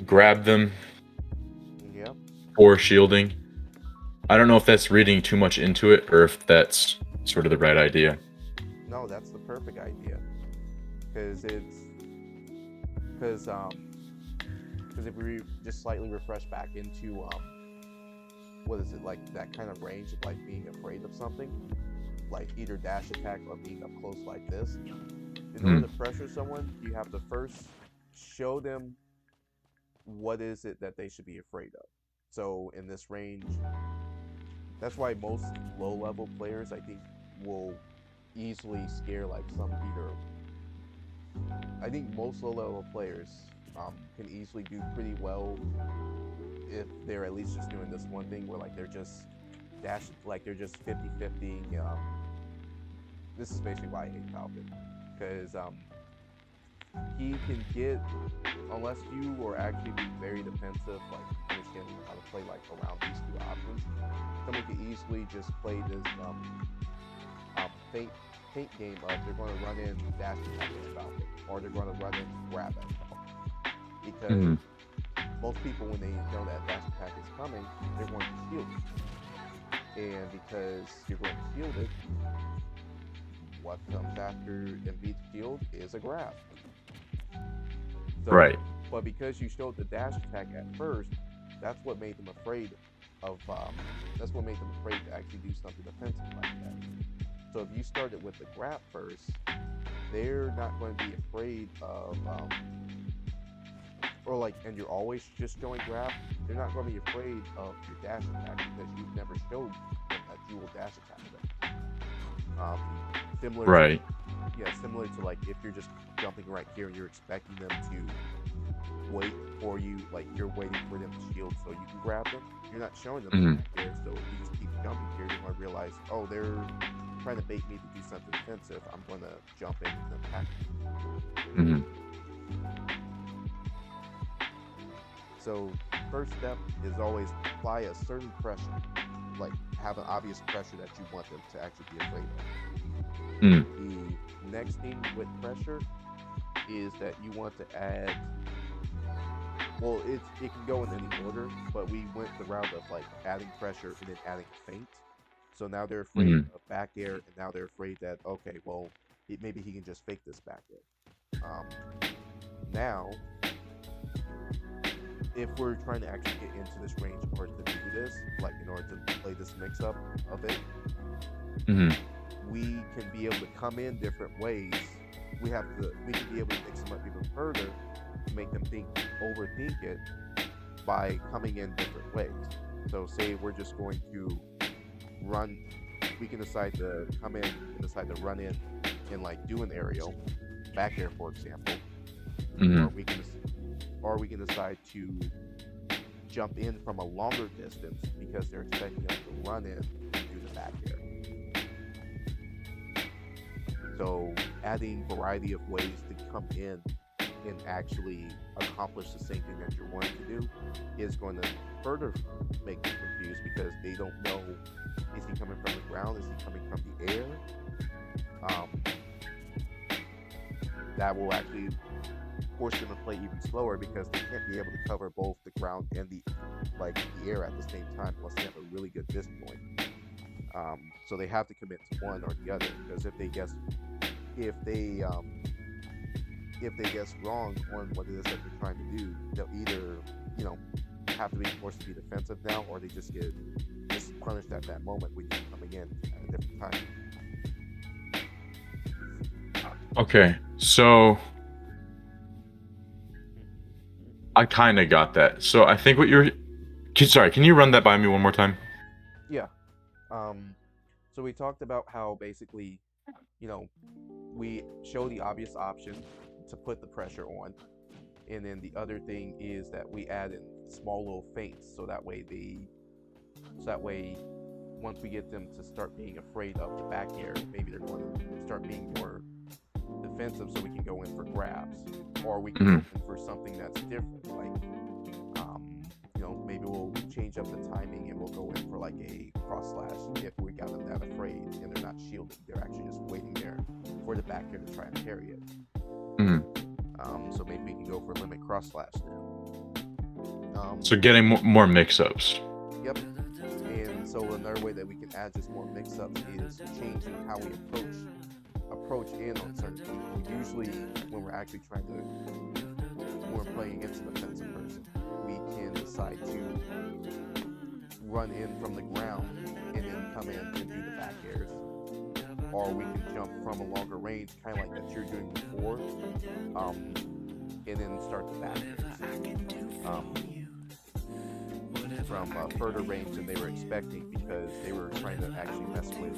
S2: grab them or shielding. I don't know if that's reading too much into it or if that's sort of the right idea.
S1: No, that's the perfect idea. Because if we just slightly refresh back into what is it, like that kind of range of like being afraid of something, like either dash attack or being up close like this. In
S2: Mm.
S1: order to pressure someone, you have to first show them what is it that they should be afraid of. So in this range, that's why most low level players I think will easily scare like some either. I think most low level players can easily do pretty well if they're at least just doing this one thing where like they're just like they're just 50-50. This is basically why I hate Falcon, because he can get, unless you are actually being very defensive, like understanding how to play like around these two options, someone can easily just play this feint game of they're going to run in dash attack at Falcon, or they're going to run in grab at Falcon. Because most people, when they know that dash attack is coming, they're going to shield it. And because you're going to shield it, what comes after Embiid's shield is a grab. So,
S2: Right.
S1: But because you showed the dash attack at first, that's what made them afraid of. That's what made them afraid to actually do something defensive like that. So if you started with the grab first, they're not going to be afraid of, or like, and you're always just showing grab. They're not going to be afraid of your dash attack because you've never showed them that you will dash attack them. Similar.
S2: Right.
S1: Similar to like if you're just jumping right here and you're expecting them to wait for you, like you're waiting for them to shield so you can grab them. You're not showing them back there, so if you just keep jumping here, you're going to realize, oh, they're trying to bait me to do something defensive. I'm going to jump in and attack them. So first step is always apply a certain pressure, like have an obvious pressure that you want them to actually be afraid of. The next thing with pressure is that you want to add, well, it can go in any order, but we went the route of like adding pressure and then adding a feint. So now they're afraid of back air, and now they're afraid that, okay, well, maybe he can just fake this back air. Now, if we're trying to actually get into this range in order to do this, like in order to play this mix-up of it, we can be able to come in different ways. We can be able to mix them up even further to make them overthink it by coming in different ways. So say we're just going to run, we can decide to come in and decide to run in and like do an aerial, back air for example, or we can decide to jump in from a longer distance because they're expecting us to run in and do the back air. So adding variety of ways to come in and actually accomplish the same thing that you're wanting to do is going to further make them confused because they don't know, is he coming from the ground, is he coming from the air? That will actually force them to play even slower because they can't be able to cover both the ground and the air at the same time unless they have a really good vision point. So they have to commit to one or the other because if they guess wrong on what it is that they're trying to do, they'll either have to be forced to be defensive now, or they just get punished at that moment when you're coming in at a different time.
S2: Okay, so I kind of got that. So I think can you run that by me one more time?
S1: Yeah. So we talked about how basically, we show the obvious option to put the pressure on, and then the other thing is that we add in small little feints so that way once we get them to start being afraid of the back air, maybe they're going to start being more defensive so we can go in for grabs, or we can go in for something that's different, like maybe we'll change up the timing and we'll go in for like a cross slash if we got them that afraid and they're not shielded, they're actually just waiting there for the back air to try and parry it. So maybe we can go for limit cross slash now.
S2: So getting more mix-ups.
S1: Yep. And so another way that we can add just more mix-ups is changing how we approach in on certain things. Usually when we're actually when we're playing against an offensive person, we can decide to run in from the ground and then come in and do the back airs. or we can jump from a longer range, kind of like that you're doing before, and then start the backwards from further range than they were expecting, because they were trying to actually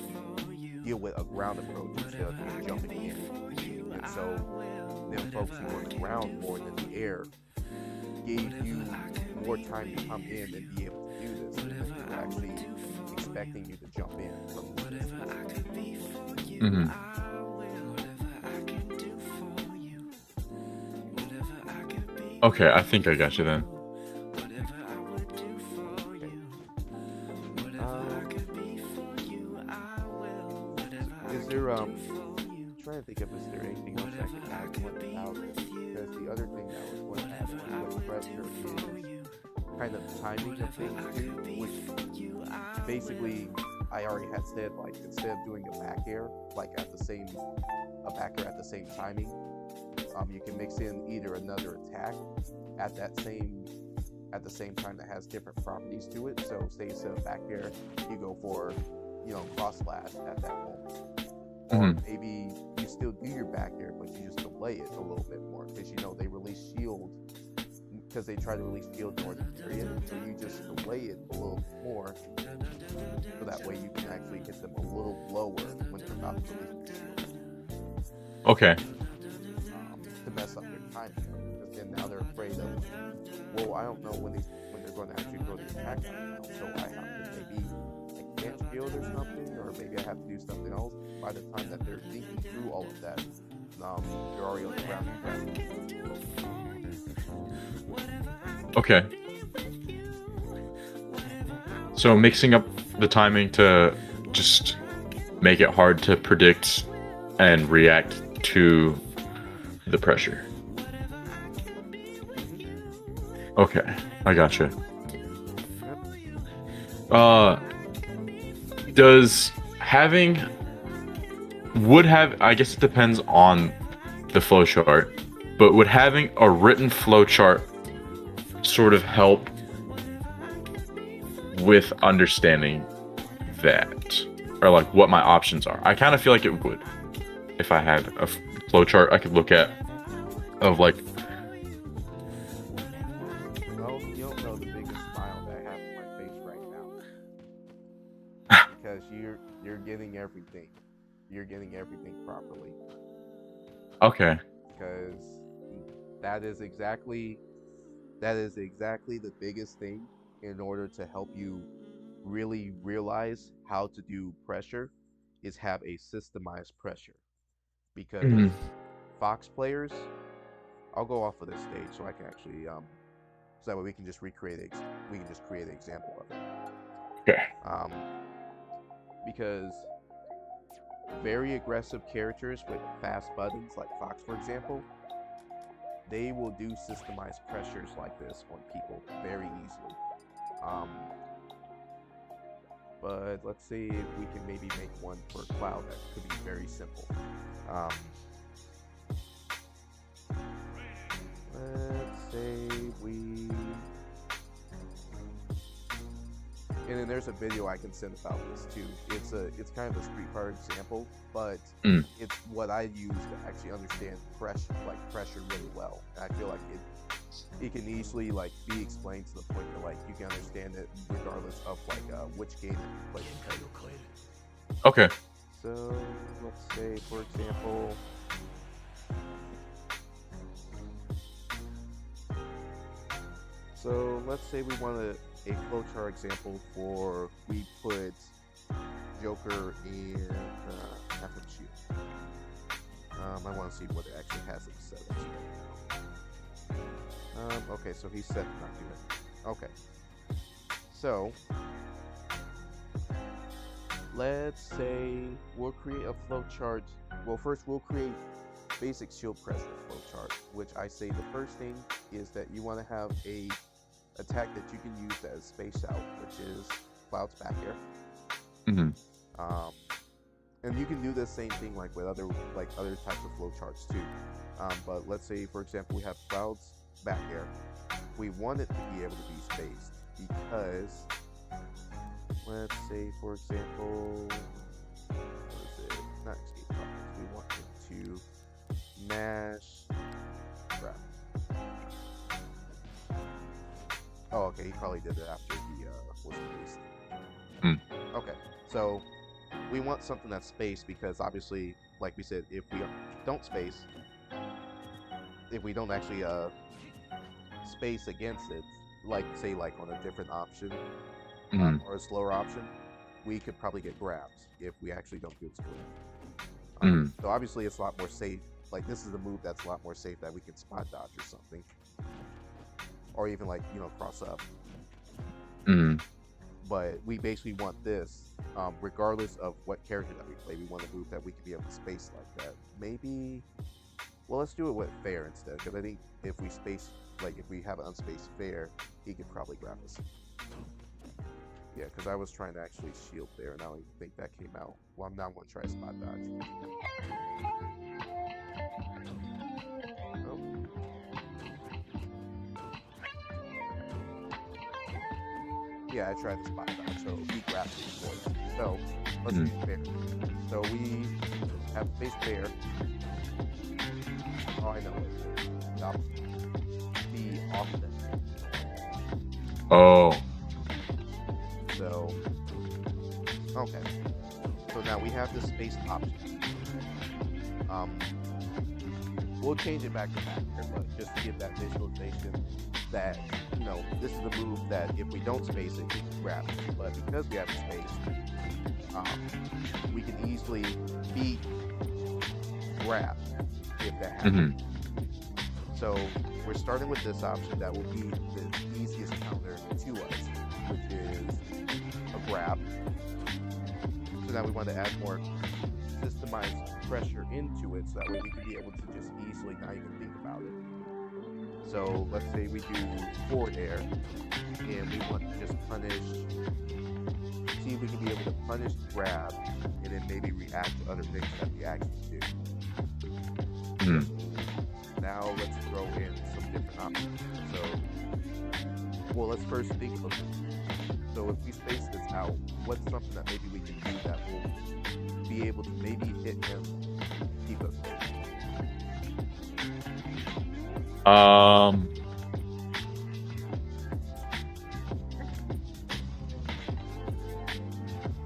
S1: deal with a ground approach instead of jumping in. And so them focusing on the ground more than the air gave you more time to come in and be able to do this, than if they were actually expecting you to jump in from the
S2: Mm-hmm. Okay, I think I got you then.
S1: Is there I'm trying to think of, is there anything else I can add about this? Because the other thing that I was going to add with pressure is kind of timing of things too, which basically I already had said, like, instead of doing a back air like a back air at the same timing, you can mix in either another attack at the same time that has different properties to it. So say instead of back air, you go for, cross slash at that moment. Or maybe you still do your back air, but you just delay it a little bit more, because they release shield, because they try to release shield during the period, so you just delay it a little more, so that way you can actually hit them a little lower when they're about to release their shield.
S2: Okay.
S1: To mess up their timing, because then now they're afraid of, well, I don't know when they're going to actually throw the attack out now, so I have to maybe can't shield or something, or maybe I have to do something else. By the time that they're thinking through all of that, you're already on the ground.
S2: Okay. So mixing up the timing to just make it hard to predict and react to the pressure. Okay, I gotcha. I guess it depends on the flowchart, but would having a written flowchart sort of help with understanding that, or like what my options are? I kind of feel like it would. If I had a flowchart I could look at of like.
S1: Well, you don't know the biggest smile that I have on my face right now, because you're getting everything. You're getting everything properly.
S2: Okay.
S1: Because that is exactly the biggest thing in order to help you really realize how to do pressure, is have a systemized pressure. Because Fox players, I'll go off of this stage so I can actually so that way we can just create an example of it.
S2: Okay.
S1: Because very aggressive characters with fast buttons, like Fox for example, they will do systemized pressures like this on people very easily. But let's see if we can maybe make one for Cloud that could be very simple. Let's say and then there's a video I can send about this too. It's kind of a Street Fighter example, but it's what I use to actually understand pressure really well. And I feel like it can easily be explained to the point where you can understand it regardless of which game you play.
S2: Okay.
S1: So let's say, for example, we wanted a flowchart example for, we put Joker in Half-Life Shield. I want to see what it actually has it set as. Okay, so he's set not to it. Okay. So let's say we'll create a flowchart. Well, first we'll create basic shield pressure flowchart, which I say the first thing is that you want to have a attack that you can use that is spaced out, which is Cloud's back air. And you can do the same thing with other types of flowcharts too. But let's say, for example, we have Cloud's back air. We want it to be able to be spaced because, let's say, for example, what is it? not escape targets. We want him to mash grab. Oh, okay. He probably did it after he was released. Okay, so we want something that's spaced because obviously, like we said, if we don't space, if we don't actually space against it, like say like on a different option or a slower option, we could probably get grabs if we actually don't do it slow. So obviously it's a lot more safe. Like this is a move that's a lot more safe that we can spot dodge or something, or even like cross up. But we basically want this, regardless of what character that we play. We want a move that we can be able to space like that. Maybe, well, let's do it with fair instead, because I think if we space, like if we have an unspaced fair, he could probably grab us. Yeah, because I was trying to actually shield there, and I don't even think that came out. Well, now I'm going to try spot dodge. Oh. Yeah, I tried the spot dodge, so he grabbed me for it. So let's do fair. So we have space fair. Oh, I know it. The offset.
S2: Oh.
S1: So, okay. So now we have this space option. We'll change it back to back here, but just to give that visualization that, this is a move that if we don't space it, we can grab it. But because we have the space, we can easily beat grab if that happens. So we're starting with this option that will be the easiest counter to us, which is a grab. So now we want to add more systemized pressure into it so that way we can be able to just easily not even think about it. So let's say we do forward air and we want to just punish, see if we can be able to punish grab and then maybe react to other things that we actually do. Now let's throw in some different options. So, well, let's first think of it. So if we space this out, what's something that maybe we can do that will be able to maybe hit him, keep us safe?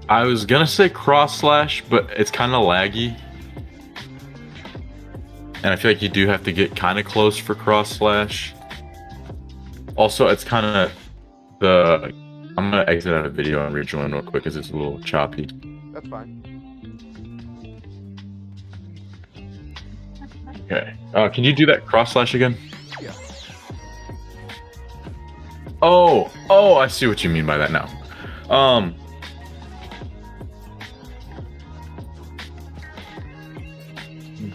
S2: I was gonna say cross slash, but it's kind of laggy. And I feel like you do have to get kind of close for cross slash. Also, it's kind of I'm gonna exit out of video and rejoin real quick because it's a little choppy.
S1: That's fine.
S2: Okay. Can you do that cross slash again?
S1: Yeah.
S2: Oh, I see what you mean by that now.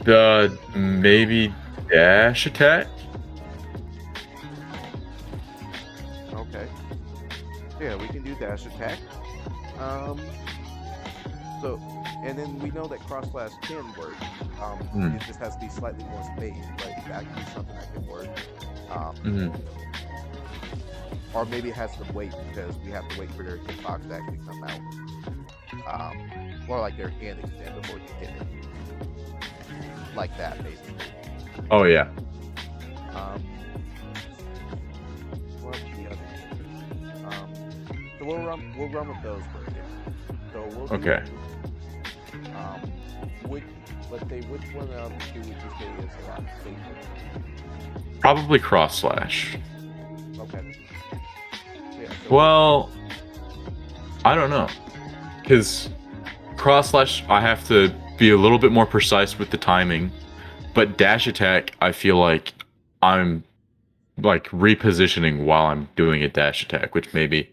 S2: The maybe dash attack.
S1: Okay. Yeah, we can do dash attack. So, and then we know that cross slash can work. It just has to be slightly more spaced, but that can be something that can work. Or maybe it has to wait because we have to wait for their hitbox to actually come out. Or like their hand extend before you hit it. Like that, basically.
S2: Oh yeah.
S1: What's the other? So we'll run with those for a minute. So we'll do,
S2: Okay.
S1: let's say which one of the two would you say is a lot safer?
S2: Probably cross slash.
S1: Okay. Yeah, so
S2: Well, I don't know, because cross slash I have to be a little bit more precise with the timing, but dash attack I feel like I'm like repositioning while I'm doing a dash attack, which maybe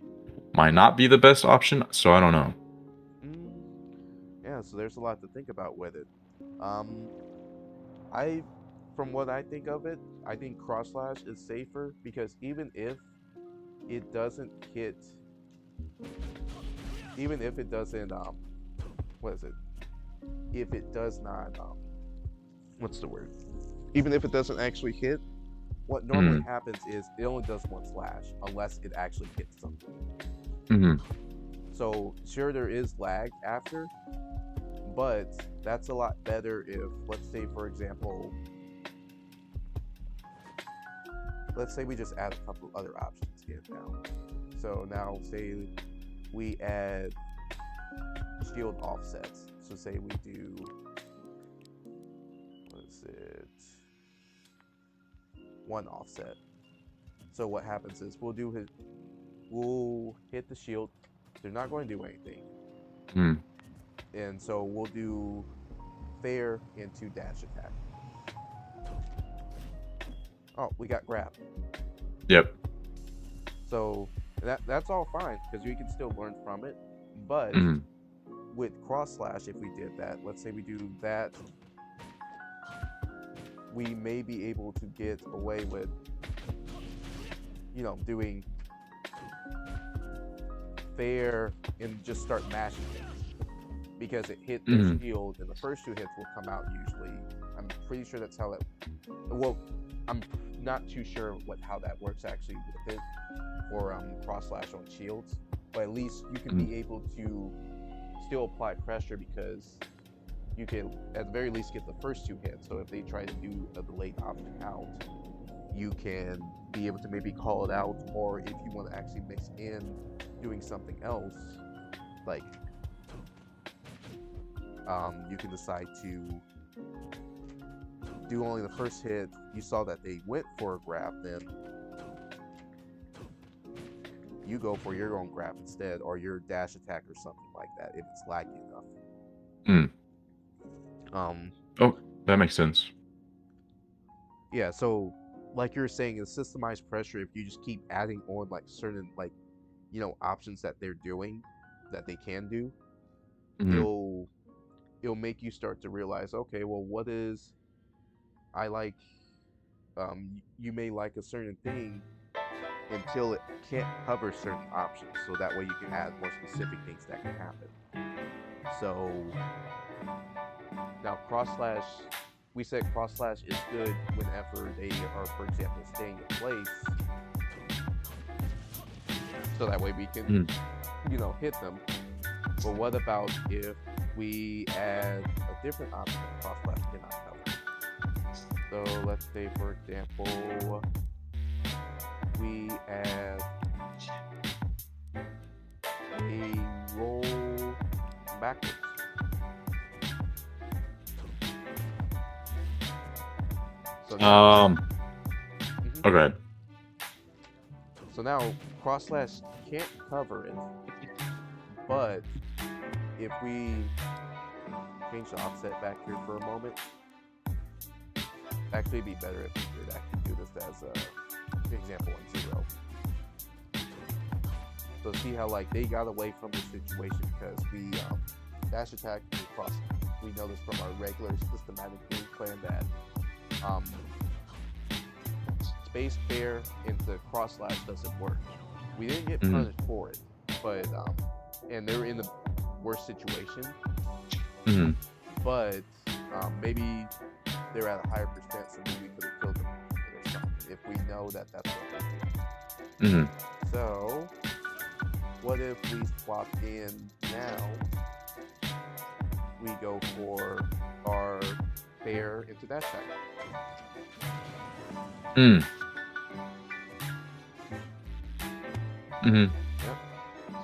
S2: might not be the best option. So I don't know.
S1: Yeah, so there's a lot to think about with it. From what I think of it, I think cross slash is safer because even if it doesn't hit, even if it doesn't, what is it? If it does not, what's the word? Even if it doesn't actually hit, what normally happens is it only does one slash unless it actually hits something. So sure, there is lag after, But that's a lot better if, let's say, for example, let's say we just add a couple other options in now. So now, say we add shield offsets. So say we do, what is it? 1 offset. So what happens is we'll hit the shield. They're not going to do anything. And so we'll do fair into dash attack. Oh, we got grab.
S2: Yep.
S1: So that's all fine because we can still learn from it. But with cross slash, if we did that, let's say we do that, we may be able to get away with, doing fair and just start mashing things. Because it hit the shield, and the first 2 hits will come out usually. I'm pretty sure that's how that. Well, I'm not too sure how that works actually with it, or cross slash on shields. But at least you can be able to still apply pressure because you can at the very least get the first 2 hits. So if they try to do a delayed option out, you can be able to maybe call it out, or if you want to actually mix in doing something else, like. You can decide to do only the first hit. You saw that they went for a grab, then you go for your own grab instead, or your dash attack or something like that if it's laggy enough.
S2: Oh, that makes sense.
S1: Yeah, so like you were saying, in systemized pressure, if you just keep adding on like certain options that they're doing that they can do, it'll make you start to realize, okay, well, what is I like? You may like a certain thing until it can't cover certain options, so that way you can add more specific things that can happen. So now cross slash, we said cross slash is good whenever they are, for example, staying in place, so that way we can hit them. But what about if we add a different option that cross slash cannot cover? So let's say, for example, we add a roll backwards. So now,
S2: Okay.
S1: So now cross slash can't cover it, but if we change the offset back here for a moment, actually it'd be better if we could actually do this as an example on 0. So see how they got away from the situation because we dash attack and cross. We know this from our regular systematic game plan that space fair into cross slash doesn't work. We didn't get punished for it, but and they were in the worst situation. But maybe they're at a higher percent, so maybe we could have killed them or something if we know that that's what they do. So what if we swap in now? We go for our fair into dash attack. Yep.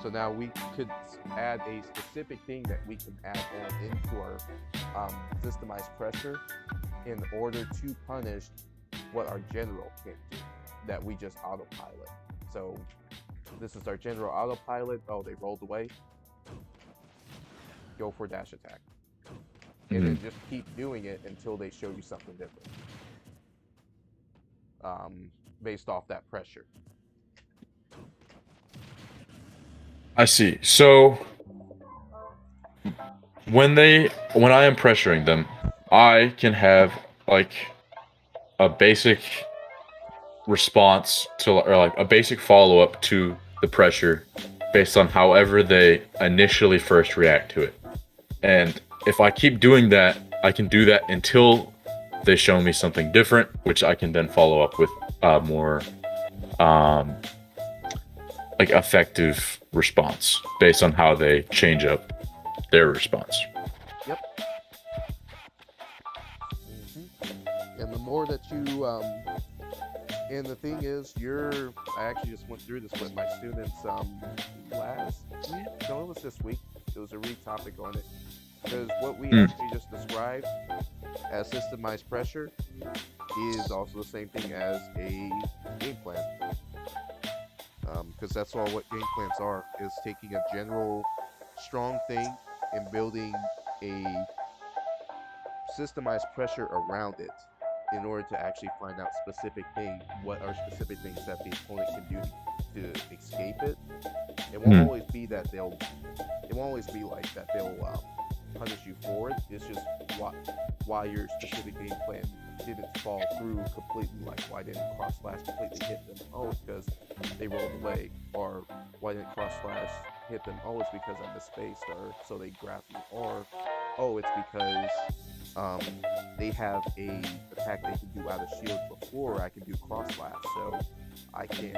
S1: So now we could add a specific thing that we can add on into our systemized pressure in order to punish what our general can't do, that we just autopilot. So this is our general autopilot. Oh, they rolled away. Go for dash attack. And then just keep doing it until they show you something different. Based off that pressure.
S2: I see. So when I am pressuring them, I can have a basic response to, or a basic follow-up to the pressure based on however they initially first react to it. And if I keep doing that, I can do that until they show me something different, which I can then follow up with more effective response based on how they change up their response.
S1: Yep. And the more that you and the thing is, I actually just went through this with my students last week. No, it was this week. It was a read topic on it because what we
S2: Hmm.
S1: actually just described as systemized pressure is also the same thing as a game plan. Because that's all what game plans are, is taking a general strong thing and building a systemized pressure around it in order to actually find out what are specific things that the opponent can do to escape it. It won't
S2: Hmm.
S1: always be that it won't always be like that they'll punish you for it. It's just why your specific game plan didn't fall through completely. Like why didn't cross slash completely hit them? Oh, it's because they rolled away. Or why didn't cross slash hit them? Oh, it's because I misspaced, or so they grabbed me. Or oh, it's because um, they have a attack they can do out of shield before I can do cross slash. So I can't.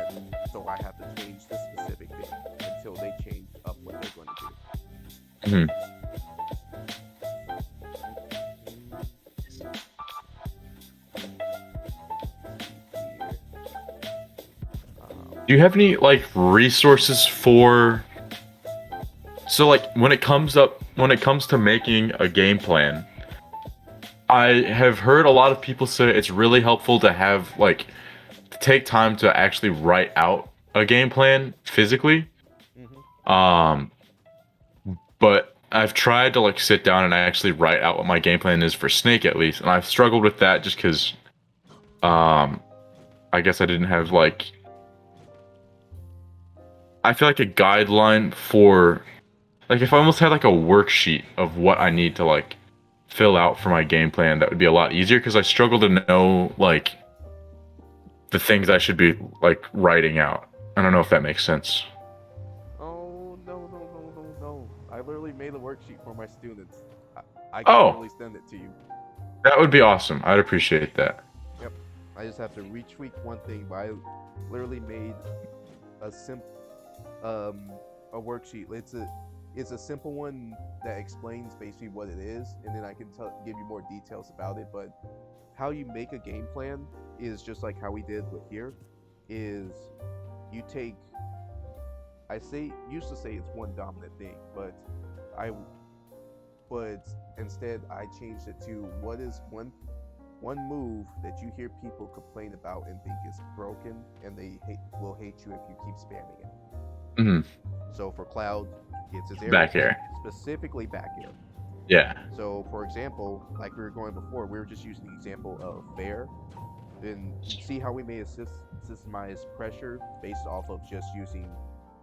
S1: So I have to change this specific thing until they change up what they're going to do.
S2: Hmm. Do you have any like resources for? So like when it comes to making a game plan, I have heard a lot of people say it's really helpful to have like to take time to actually write out a game plan physically.
S1: Mm-hmm.
S2: Um, but I've tried to like sit down and actually write out what my game plan is for Snake at least, and I've struggled with that just because um, I guess I didn't have like I feel like a guideline for like if I almost had like a worksheet of what I need to like fill out for my game plan, that would be a lot easier because I struggle to know like the things I should be like writing out. I don't know if that makes sense.
S1: Oh no! I literally made a worksheet for my students. I can
S2: Oh,
S1: literally send it to you.
S2: that would be awesome. I'd appreciate that.
S1: Yep. I just have to retweak one thing, but I literally made a um a worksheet. It's a simple one that explains basically what it is, and then I can give you more details about it. But how you make a game plan is just like how we did with here. Is you take used to say it's one dominant thing, I but instead I changed it to what is one move that you hear people complain about and think is broken, and will hate you if you keep spamming it.
S2: Hmm.
S1: So for Cloud, it's his air,
S2: Back air.
S1: specifically back air.
S2: Yeah.
S1: So for example, like we were going before, we were just using the example of Bear. Then see how we made a systemized pressure based off of just using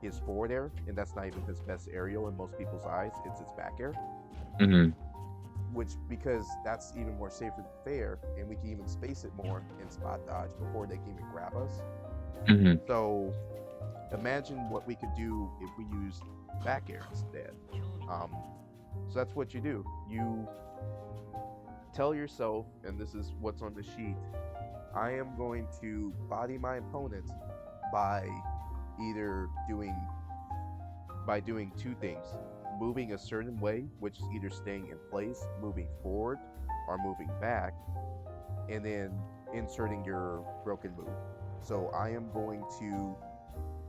S1: his forward air, and that's not even his best aerial in most people's eyes. It's his back air.
S2: Hmm.
S1: Which because that's even more safer than fair, and we can even space it more and spot dodge before they can even grab us.
S2: Hmm.
S1: So imagine what we could do if we use back air instead. So that's what you do. You tell yourself, and this is what's on the sheet, I am going to body my opponent by either doing two things: moving a certain way, which is either staying in place, moving forward, or moving back, and then inserting your broken move. So I am going to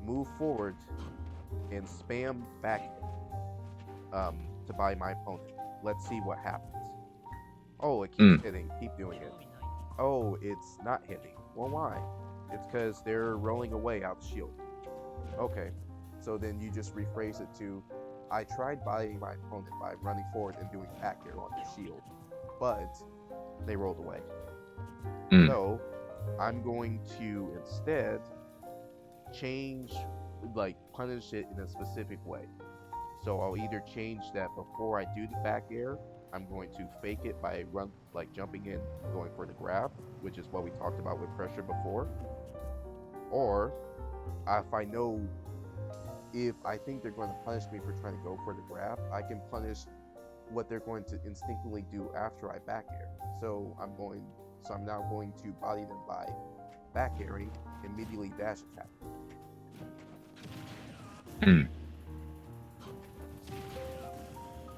S1: move forward and spam back to buy my opponent. Let's see what happens. Oh, it keeps hitting. Keep doing it. Oh, it's not hitting. Well, why? It's because they're rolling away out the shield. Okay, so then you just rephrase it to, I tried buying my opponent by running forward and doing back air on the shield, but they rolled away. So I'm going to instead punish it in a specific way. So I'll either change that before I do the back air, I'm going to fake it by jumping in, going for the grab, which is what we talked about with pressure before. Or if I think they're going to punish me for trying to go for the grab, I can punish what they're going to instinctively do after I back air. So I'm now going to body them by back airing, immediately dash attack.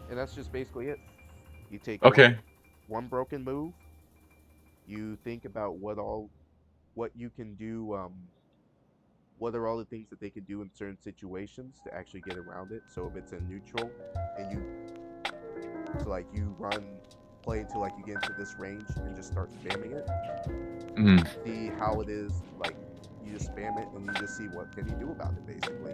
S1: And that's just basically it. You take
S2: Okay.
S1: one broken move. You think about what you can do. What are all the things that they can do in certain situations to actually get around it? So if it's a neutral, and so like you play until like you get into this range and just start spamming it.
S2: Mm.
S1: See how it is. Like you just spam it and you just see what can you do about it basically.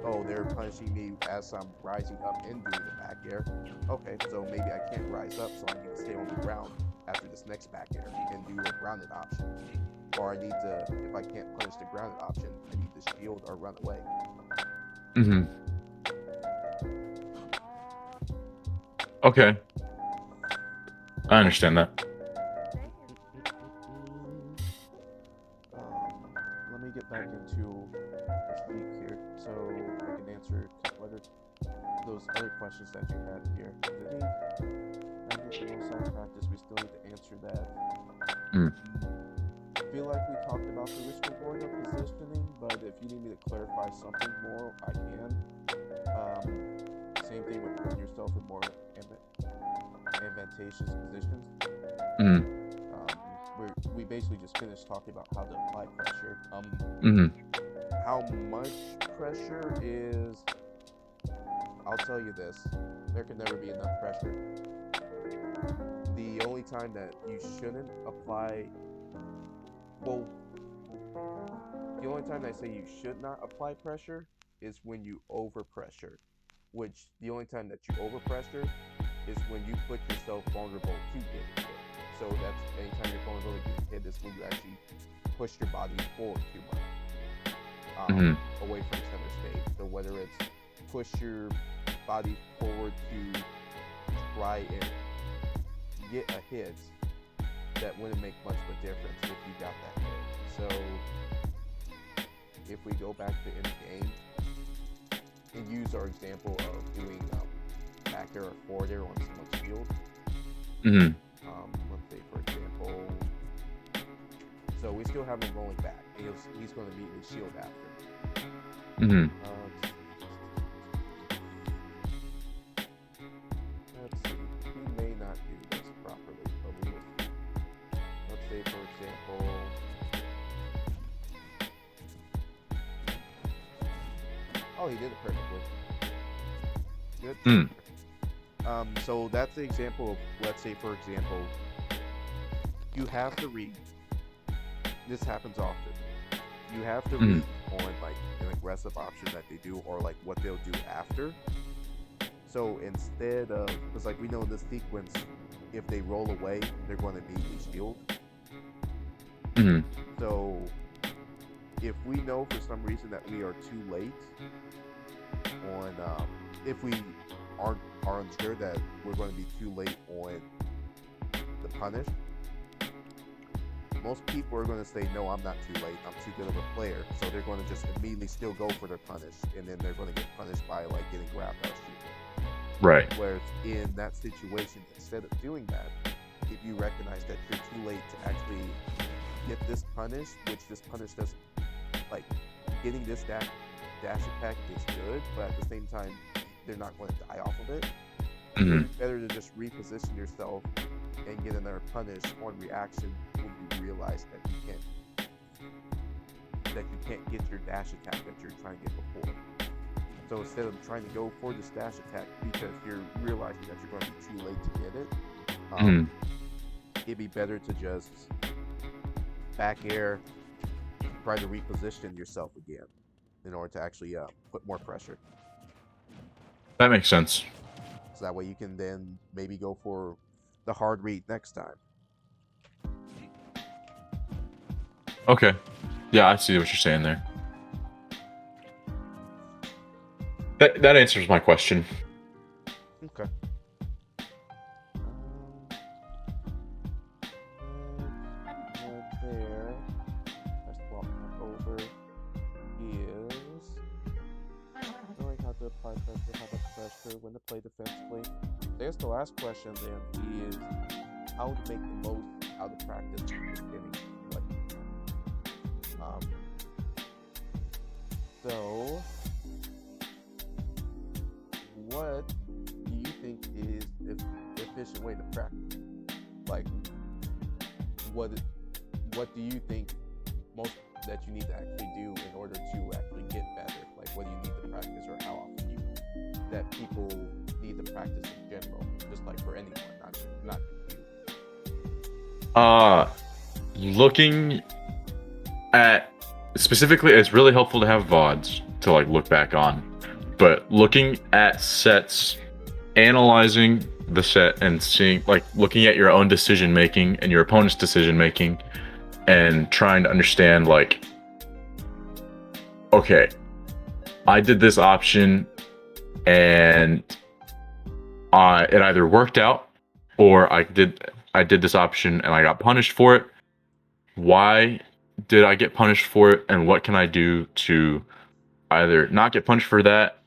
S1: Oh, they're punishing me as I'm rising up and doing the back air. Okay, so maybe I can't rise up, so I need to stay on the ground after this next back air and do a grounded option. Or I need to, if I can't punish the grounded option, I need to shield or run away.
S2: Mm-hmm. Okay. I understand that.
S1: Let me get back into the speak here so I can answer a couple those other questions that you had here. I think the most side practice, we still need to answer that.
S2: Mm.
S1: I feel like we talked about the risk reward of positioning, but if you need me to clarify something more, I can. Same thing with putting yourself in more advantageous positions.
S2: Mm.
S1: We basically just finished talking about how to apply pressure.
S2: Mm-hmm.
S1: How much pressure is? I'll tell you this: there can never be enough pressure. The only time that you shouldn't apply, well, the only time I say you should not apply pressure is when you overpressure. Which the only time that you overpressure is when you put yourself vulnerable to getting hit. So that's anytime you're vulnerable to getting hit is when you actually push your body forward too much, away from center stage. So whether it's push your body forward to try and get a hit, that wouldn't make much of a difference if you got that hit. So if we go back to in game and use our example of doing back air or forward air on someone's shield. Let's say for example, so we still have him rolling back. He's going to meet his shield after. Let's see. He may not do this properly, but we will see. Let's say for example, oh, he did it perfectly. Good. So that's the example of, let's say for example, you have to read. This happens often. You have to read on like an aggressive option that they do, or like what they'll do after. So instead of, because like we know in this sequence, if they roll away, they're going to immediately shield. So if we know for some reason that we are too late on, if we are unsure that we're going to be too late on the punish, most people are going to say, no, I'm not too late, I'm too good of a player. So they're going to just immediately still go for their punish, and then they're going to get punished by like getting grabbed out shooting.
S2: Right.
S1: Whereas in that situation, instead of doing that, if you recognize that you're too late to actually get this punish, which this punish doesn't, like, getting this dash attack is good, but at the same time, they're not going to die off of it. It's better to just reposition yourself and get another punish on reaction when you realize that you can't get your dash attack that you're trying to get before. So instead of trying to go for this dash attack because you're realizing that you're going to be too late to get it, it'd be better to just back air, try to reposition yourself again in order to actually put more pressure.
S2: That makes sense.
S1: So that way you can then maybe go for the hard read next time.
S2: Okay. Yeah, I see what you're saying there. That answers my question.
S1: Okay. There, let's swap that over, is knowing how to apply pressure, how much pressure, when to play defensively. There's the last question then, is how to make the most out of practice from the beginning. So, what do you think is, efficient way to practice? Like, what what do you think most that you need to actually do in order to actually get better? Like, what do you need to practice, or how often do you that people need to practice in general, just like for anyone, not you.
S2: Looking at specifically, it's really helpful to have VODs to like look back on, but looking at sets, analyzing the set and seeing, like, looking at your own decision making and your opponent's decision making and trying to understand, like, okay, I did this option and it either worked out, or I did this option and I got punished for it. Why did I get punished for it, and what can I do to either not get punished for that,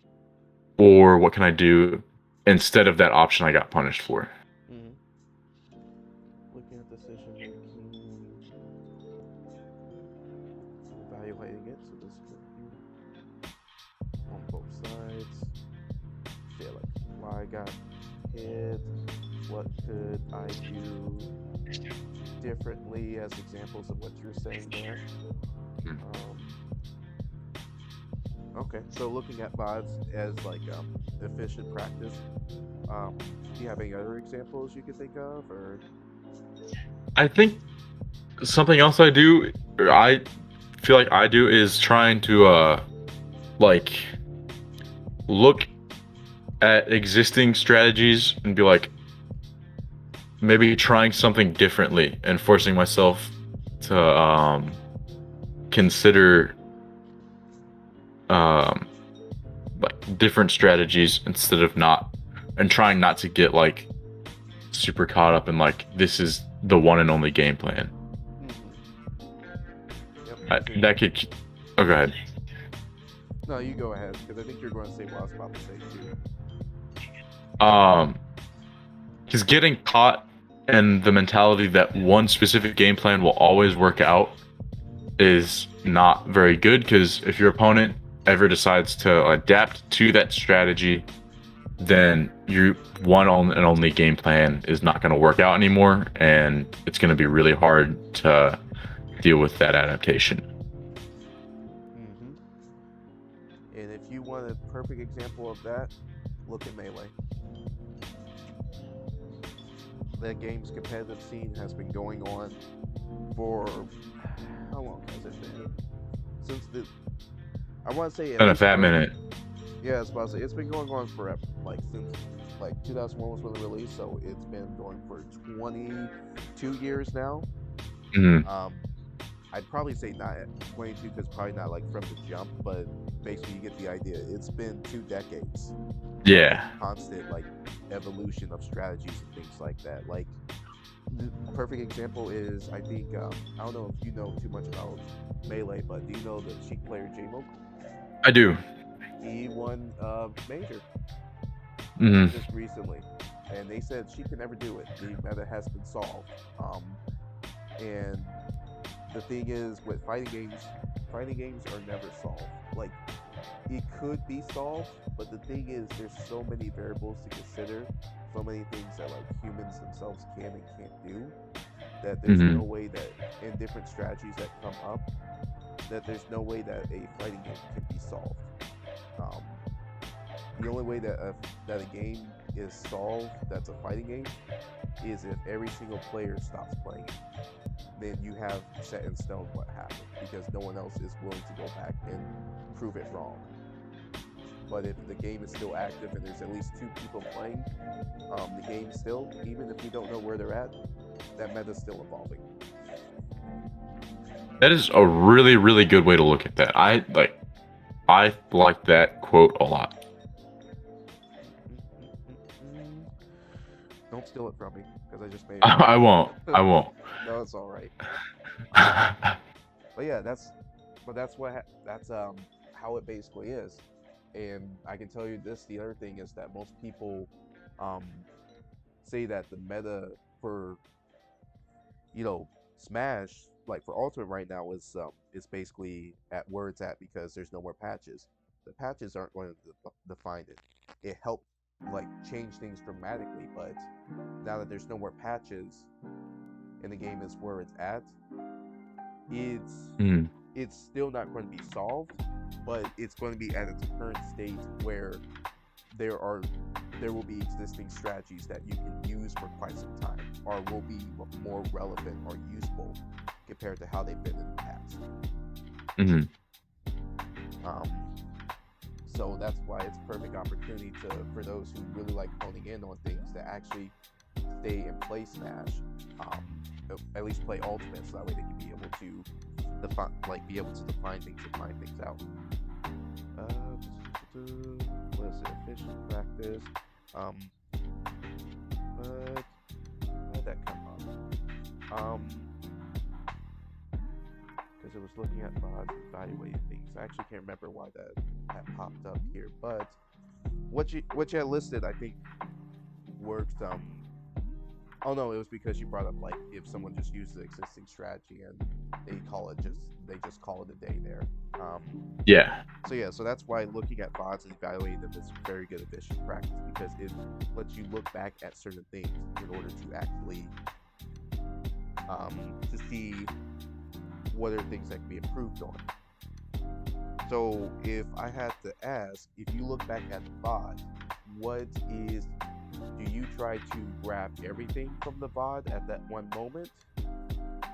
S2: or what can I do instead of that option I got punished for?
S1: Mm-hmm. Looking at decision making, evaluating it. So this could be on both sides. Yeah, like why I got hit, what could I do differently, as examples of what you're saying there. Um, okay, so looking at VODs as like efficient practice. Do you have any other examples you could think of, or?
S2: I think something else I do, or I feel like I do, is trying to like look at existing strategies and be like, maybe trying something differently and forcing myself to consider um like different strategies instead of not, and trying not to get like super caught up in like, this is the one and only game plan.
S1: Yep.
S2: That could, oh, go ahead.
S1: No, you go ahead, because I think you're going to say what I was about to say too.
S2: Because getting caught in the mentality that one specific game plan will always work out is not very good, because if your opponent ever decides to adapt to that strategy, then your one and only game plan is not going to work out anymore, and it's going to be really hard to deal with that adaptation.
S1: And if you want a perfect example of that, look at Melee. That game's competitive scene has been going on for how long has it been? Since I want to say
S2: in a fat minute.
S1: Yeah, I was about to say it's been going on forever. Like since like 2001 was when it released, so it's been going for 22 years now. I'd probably say not 22, because probably not like from the jump, but basically you get the idea. It's been 2 decades.
S2: Yeah.
S1: Constant like evolution of strategies and things like that. Like the perfect example is, I think I don't know if you know too much about Melee, but do you know the Cheek player Jamoe?
S2: I do.
S1: He won major just recently, and they said she could never do it. The meta has been solved. And the thing is, with fighting games are never solved. Like, it could be solved, but the thing is, there's so many variables to consider, so many things that like humans themselves can and can't do, that there's no way that in different strategies that come up, that there's no way that a fighting game can be solved. The only way that a game is solved that's a fighting game is if every single player stops playing. Then you have set in stone what happened, because no one else is willing to go back and prove it wrong. But if the game is still active and there's at least 2 people playing, the game still, even if we don't know where they're at, that meta's still evolving.
S2: That is a really, really good way to look at that. I like that quote a lot.
S1: Don't steal it from me, because I just made it.
S2: I won't.
S1: No, it's all right. But yeah, that's how it basically is. And I can tell you this: the other thing is that most people say that the meta for Smash, like for Ultimate right now, is basically at where it's at because there's no more patches. The patches aren't going to define it. It helped like change things dramatically. But now that there's no more patches and the game is where it's at, it's
S2: Mm.
S1: it's still not going to be solved, but it's going to be at its current state where there are there will be existing strategies that you can use for quite some time, or will be more relevant or useful compared to how they've been in the past.
S2: Hmm.
S1: Um, so that's why it's a perfect opportunity for those who really like honing in on things to actually stay and play Smash. Um, at least play Ultimate, so that way they can be able to define things and find things out. What is it? Efficient practice. But how did that come up? Because it was looking at mods, evaluating things. I actually can't remember why that popped up here, but what you had listed, I think, worked. Oh no, it was because you brought up like if someone just uses the existing strategy and they just call it a day there.
S2: Yeah.
S1: So that's why looking at VODs and evaluating them is very good efficient practice, because it lets you look back at certain things in order to actually to see what are things that can be improved on. So if I had to ask, if you look back at the VOD, do you try to grab everything from the VOD at that one moment?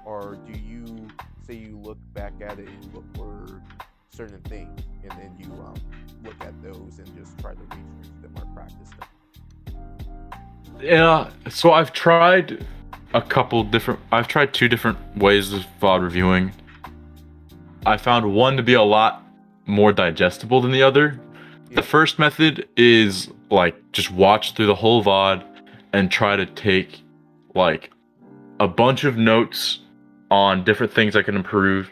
S1: Or do you say you look back at it and you look for certain things and then you look at those and just try to research them or practice them?
S2: Yeah. So I've tried two different ways of VOD reviewing. I found one to be a lot more digestible than the other.
S1: Yeah.
S2: The first method is like just watch through the whole VOD and try to take like a bunch of notes on different things I can improve,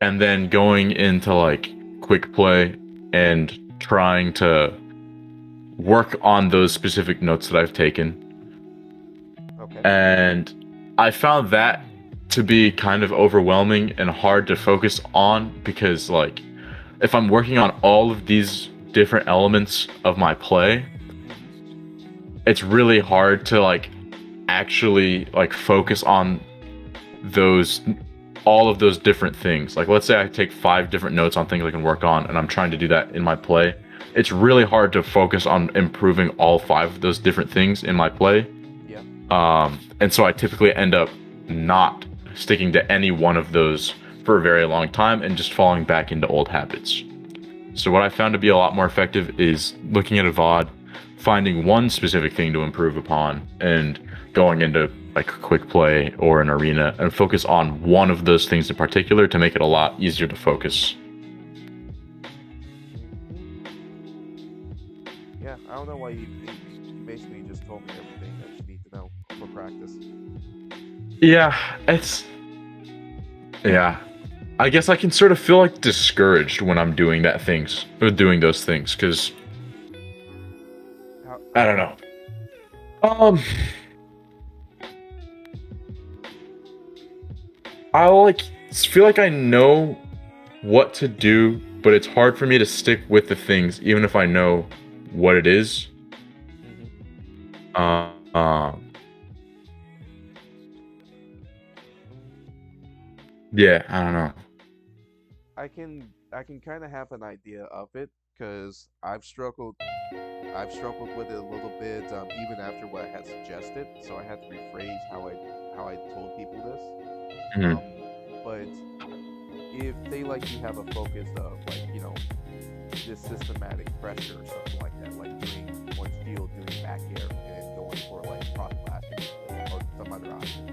S2: and then going into like quick play and trying to work on those specific notes that I've taken.
S1: Okay.
S2: And I found that to be kind of overwhelming and hard to focus on, because like if I'm working on all of these different elements of my play, it's really hard to like actually like focus on all of those different things. Like let's say I take 5 different notes on things I can work on and I'm trying to do that in my play. It's really hard to focus on improving all 5 of those different things in my play.
S1: Yeah.
S2: And so I typically end up not sticking to any one of those for a very long time and just falling back into old habits. So what I found to be a lot more effective is looking at a VOD, finding one specific thing to improve upon, and going into like quick play or an arena and focus on one of those things in particular to make it a lot easier to focus.
S1: Yeah, I don't know why you basically just told me everything that you need to know for practice.
S2: Yeah, I guess I can sort of feel like discouraged when I'm doing those things, because I don't know. I like feel like I know what to do, but it's hard for me to stick with the things even if I know what it is. Yeah, I don't know.
S1: I can kind of have an idea of it, because I've struggled with it a little bit, even after what I had suggested. So I had to rephrase how I told people this.
S2: Mhm.
S1: But if they like you have a focus of like this systematic pressure or something like that, like doing on field, doing back air, and going for like cross flashing or some other option.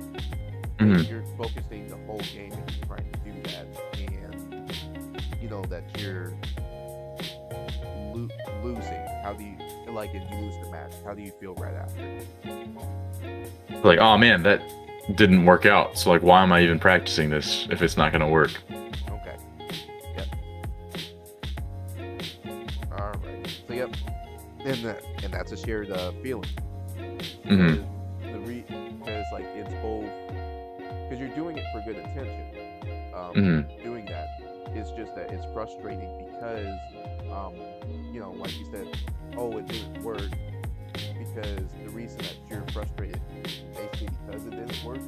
S1: If you're focusing the whole game and you're trying to do that, and you know that you're losing, how do you like if you lose the match? How do you feel right after?
S2: Like, oh man, that didn't work out. So like, why am I even practicing this if it's not gonna work?
S1: Okay. Yep. All right. So yep. And that's a shared feeling.
S2: Mm-hmm.
S1: Because like it's both, because you're doing it for good intention. Doing that, it's just that it's frustrating because like you said, oh, it didn't work, because the reason that you're frustrated, basically because it didn't work,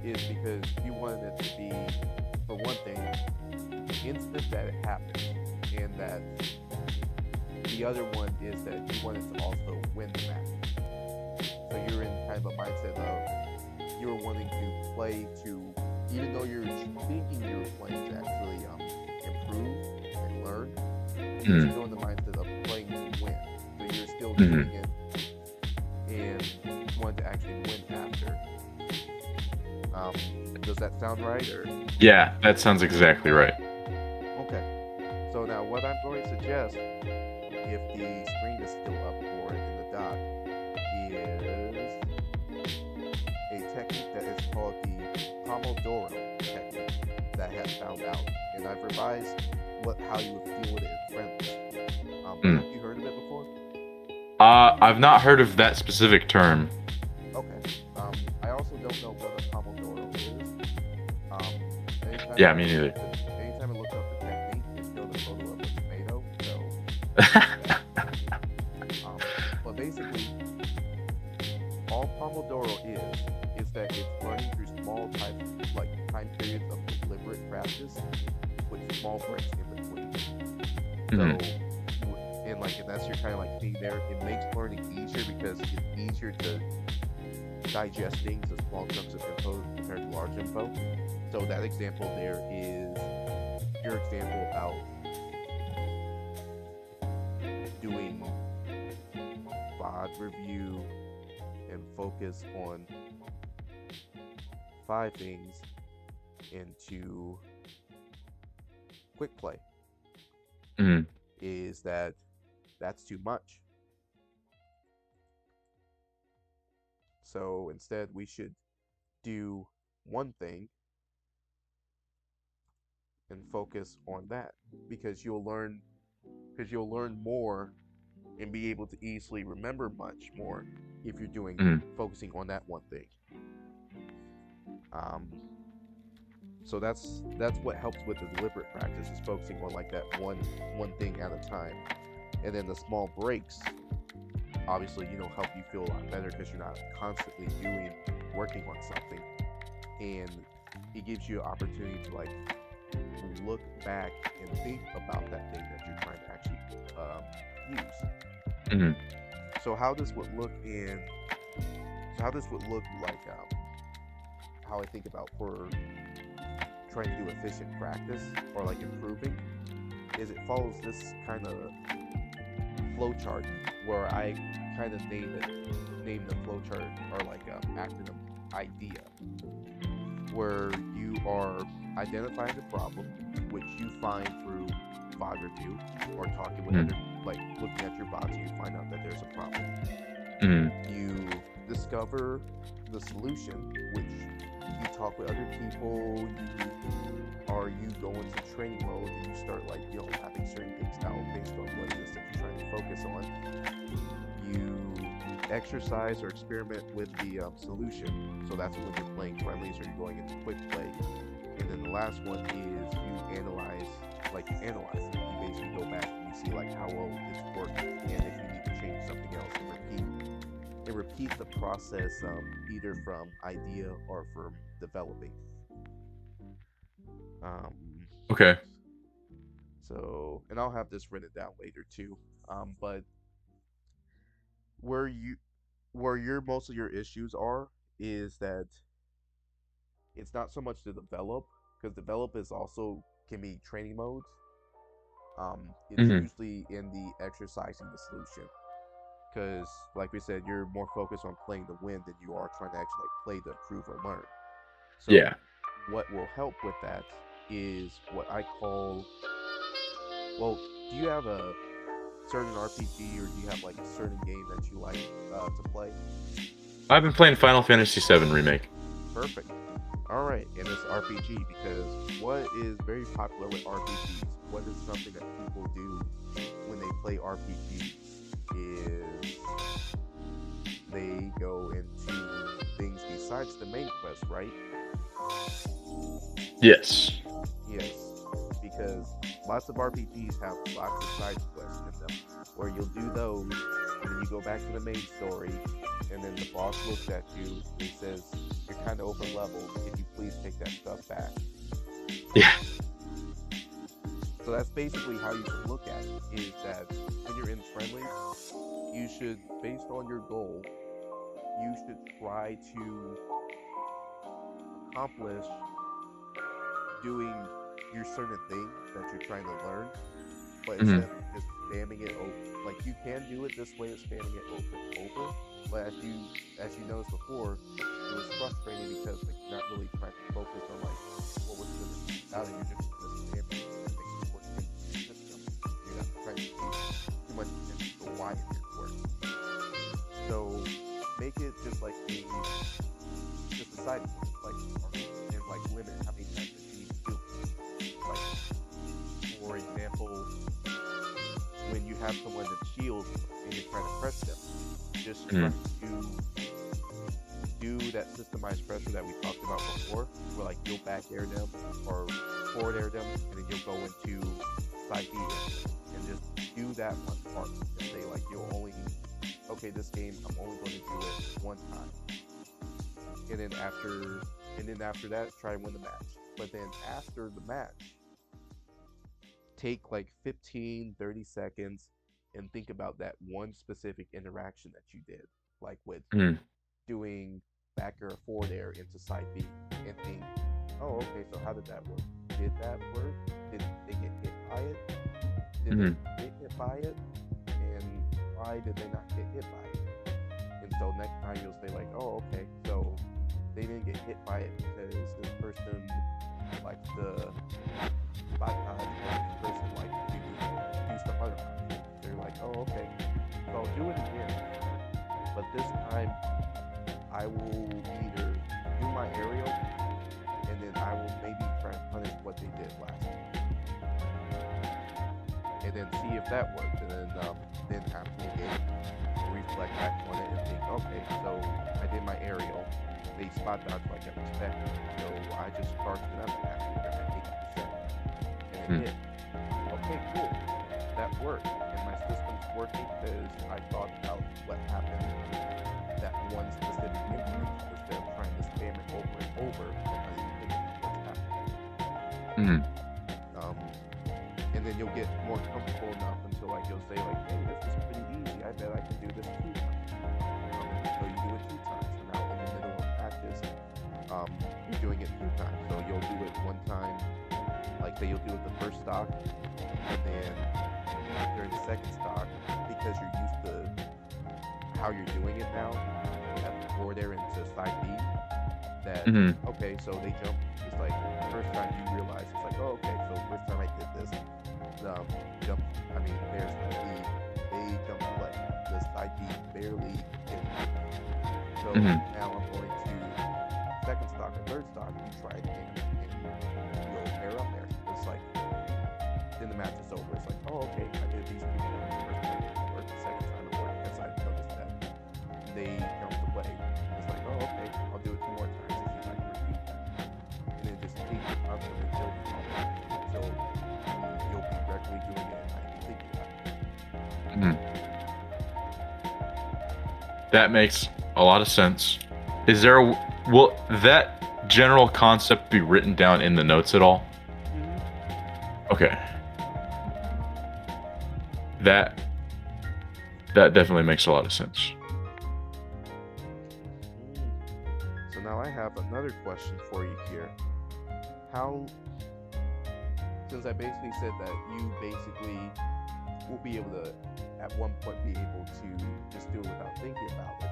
S1: is because you wanted it to be, for one thing, instant that it happened, and that the other one is that you wanted to also win the match. So you're in kind of a mindset of you're wanting to play to, even though you're thinking you're playing to actually improve and learn, you're still in the mindset of playing to win. So you're still doing it and want to actually win after. Does that sound right? Or
S2: Yeah, that sounds exactly right.
S1: okay. So now what I'm going to suggest, if the screen is still up for it in the dock, is a technique that is called the Pomodoro technique that I have found out, and I've revised how you would deal with it in friendly. Have you heard of it before?
S2: I've not heard of that specific term.
S1: Okay. I also don't know what a Pomodoro is.
S2: Yeah, me neither.
S1: Anytime I look up the technique, it shows a photo of a tomato. So, but basically, all Pomodoro is that it's running through small time periods of deliberate practice with small breaks in between. So, and that's your kind of like thing there. It makes learning easier because it's easier to digest things as small chunks of info compared to large info. So that example there is your example about doing VOD review and focus on 5 things into quick play. Is that's too much. So instead we should do one thing and focus on that, because you'll learn more and be able to easily remember much more if you're doing focusing on that one thing. So that's what helps with the deliberate practice, is focusing on like that one thing at a time, and then the small breaks obviously help you feel a lot better because you're not constantly working on something, and it gives you an opportunity to like look back and think about that thing that you're trying to actually use. So how this would look like how I think about for trying to do efficient practice or like improving is it follows this kind of flow chart where I kind of name the flow chart or like acronym IDEA, where you are identifying the problem, which you find through VOD review or talking with other, like looking at your VODs, you find out that there's a problem. You discover the solution, which you talk with other people, you go into training mode and you start like having certain things out based on what it is that you're trying to focus on. You exercise or experiment with the solution, so that's when you're playing friendlies or you're going into quick play. And then the last one is you analyze it. You basically go back and you see like how well it's working, and if you need to change something else, and repeat the process either from idea or from developing.
S2: Okay.
S1: So, and I'll have this written down later too. But where your most of your issues are is that it's not so much to develop, because develop is also can be training modes. It's usually in the exercising the solution, because like we said, you're more focused on playing to win than you are trying to actually play to improve or learn. So what will help with that is what I call, well, do you have a certain RPG or do you have like a certain game that you like to play?
S2: I've been playing Final Fantasy VII Remake.
S1: Perfect. All right, and it's RPG, because what is very popular with RPGs, what is something that people do when they play RPGs is they go into things besides the main quest, right?
S2: Yes.
S1: Yes, because lots of RPGs have lots of side quests in them. them. Or you'll do those, and then you go back to the main story, and then the boss looks at you and he says, "You're kind of over leveled. Can you please take that stuff back?"
S2: Yeah.
S1: So that's basically how you should look at it, is that when you're in friendly, you should, based on your goal, you should try to accomplish doing your certain thing that you're trying to learn, but instead of just spamming it over, like you can do it this way of spamming it over and over, but as you noticed before, it was frustrating because like you're not really trying to focus on like what was good about it, you're just spam it and make it work in the system. You're not trying to do too much attention to why it didn't work. So make it just like just a side quest, like, and like limit how many times that you need to do it. Like, for example, when you have someone that shields and you're trying to press them, just try to do that systemized pressure that we talked about before, where like you'll back air them or forward air them, and then you'll go into side B and just do that one part and say like you'll only, okay, this game I'm only going to do it one time, and then after that try and win the match. But then after the match, take like 15-30 seconds and think about that one specific interaction that you did, like with doing back air or forward air into side B, and think, oh, okay, so how did that work? Did that work? Did they get hit by it? Did they get hit by it? And why did they not get hit by it? And so next time you'll say like, oh, okay, so they didn't get hit by it because this person likes the spot dodge, or this person likes to do stuff otherwise. They're like, oh, okay, so I'll do it again, but this time I will either do my aerial, and then I will maybe try and punish what they did last time, and then see if that works, and then after the game, reflect back on it and think, okay, so I did my aerial, they spot dodge like I expected, so I just charged it up after they're at 80%, and it hit. Okay, cool, that worked, and my system's working because I thought about what happened that one specific instance instead of trying to spam it over and over and not even thinking what's happening. And then you'll get more comfortable enough until like you'll say like, hey, this is pretty easy. I bet I can do this 2 times. So you do it 2 times. So now in the middle of practice, you're doing it 2 times. So you'll do it 1 time, like say you'll do it the first stock, and then during the second stock, because you're used to how you're doing it now, at the forward air into side B, that okay, so they jump. It's like the first time you realize it's like, oh, okay, so first time I did this, jump. I mean, there's side B, they jump like the side B barely hit. So now I'm going to second stock or third stock. You try it again, and you'll pair up there. It's like then the match is over. It's like, oh, okay, I did these 2 times. The first time it worked, the second time it worked. Because I noticed that they jumped the play. It's like, oh, okay, I'll do it 2 more times to see if I can repeat that. And then just keep constantly building on that until you'll be regularly doing it and not even thinking about it.
S2: That makes a lot of sense. Will that general concept be written down in the notes at all? Okay. That definitely makes a lot of sense.
S1: So now I have another question for you here. Since I basically said that you basically will be able to, at one point, be able to just do it without thinking about it,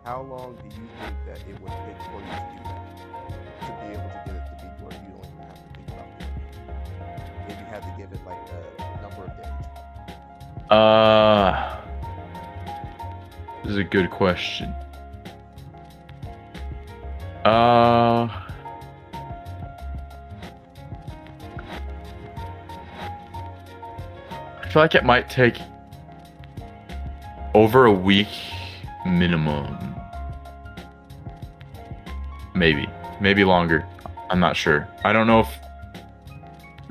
S1: how long do you think that it would take for you to do that? To be able to get it to be where you don't even have to think about it? Maybe you have to give it like a number of days.
S2: This is a good question. I feel like it might take over a week minimum. Maybe longer. I'm not sure. I don't know if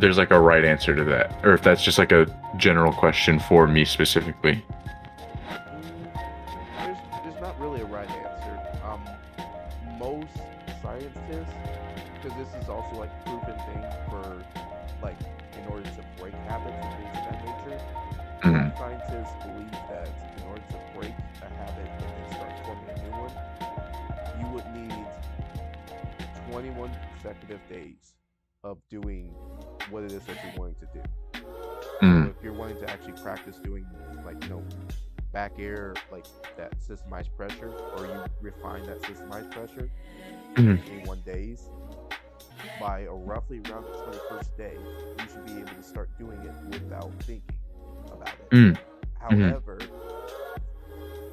S2: there's like a right answer to that, or if that's just like a general question for me specifically.
S1: There's not really a right answer. Most scientists, because this is also like a proven thing for like in order to break habits and things of that nature.
S2: Mhm.
S1: Most scientists believe that in order to break a habit and then start forming a new one, you would need 21 consecutive days of doing what it is that you're wanting to do. So
S2: Mhm.
S1: if you're wanting to actually practice doing like back air, like that systemized pressure, or you refine that systemized pressure
S2: Mhm.
S1: in 21 days, by roughly around the 21st day, you should be able to start doing it without thinking about it.
S2: Mhm. Mhm.
S1: However,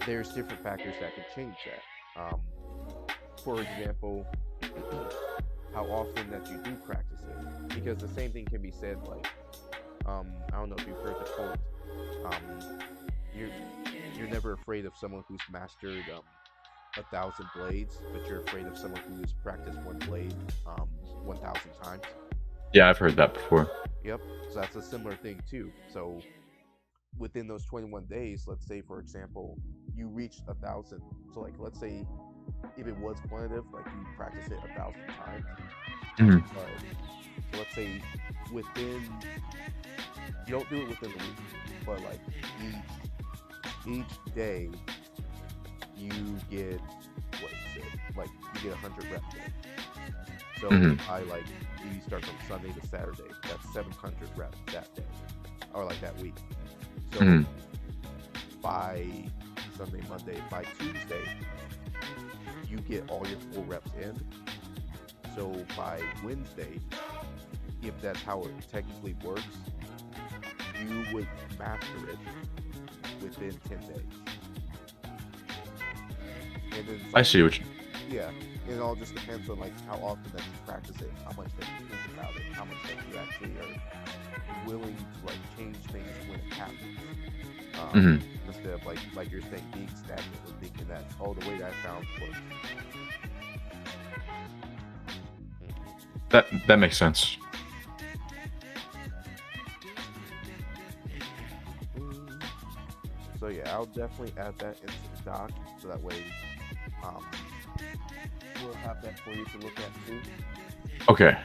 S1: there's different factors that can change that. For example, how often that you do practice it, because the same thing can be said like, I don't know if you've heard the quote, um, you're you're never afraid of someone who's mastered 1,000 blades, but you're afraid of someone who's practiced one blade 1,000 times.
S2: Yeah, I've heard that before.
S1: Yep. So that's a similar thing too. So within those 21 days, let's say for example, you reached 1,000. So like let's say if it was quantitative, like you practice it 1,000 times.
S2: Mhm.
S1: But so let's say within you don't do it within the week, but like each day you get what is it? Like you get 100 reps in. So
S2: Mhm.
S1: I like you start from Sunday to Saturday. That's 700 reps that day, or like that week. So
S2: Mhm.
S1: by Sunday, Monday, by Tuesday, you get all your full reps in. So by Wednesday, if that's how it technically works, you would master it within 10 days. And then
S2: I see what you.
S1: yeah, it all just depends on like how often that you practice it, how much that you think about it, how much that you actually are willing to like change things when it happens.
S2: Mhm.
S1: Instead of like you're saying being stagnant and thinking that oh the way that sounds works.
S2: That makes sense.
S1: Mm. So yeah, I'll definitely add that into the doc so that way um, we'll have that for you to look at too.
S2: Okay.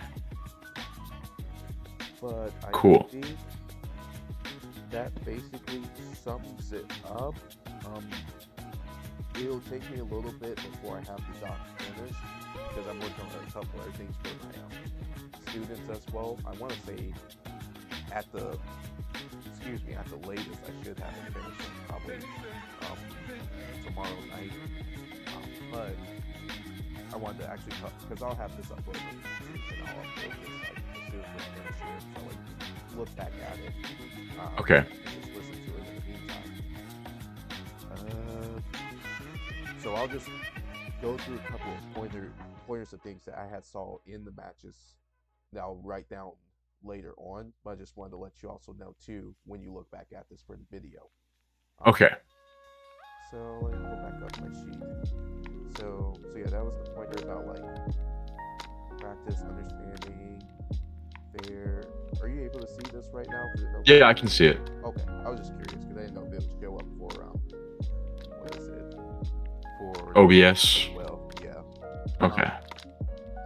S1: But I
S2: Cool.
S1: think that basically sums it up. Um, it'll take me a little bit before I have the doc finished because I'm working on a couple other things for my students as well. I want to say at the at the latest I should have it finished probably tomorrow night. But I wanted to actually because I'll have this uploaded and I'll upload this like as soon as we finish here. So like look back at it.
S2: Okay.
S1: And just listen to it in the meantime. So I'll just go through a couple of pointers of things that I had saw in the matches that I'll write down later on. But I just wanted to let you also know too when you look back at this for the video.
S2: Okay.
S1: So let me pull back up my sheet. So yeah, that was the pointer about like practice, understanding, fair. Are you able to see this right now?
S2: Yeah, I can see it.
S1: Okay, I was just curious because I didn't know if it would show up for what is it? For
S2: OBS.
S1: well, yeah.
S2: Okay.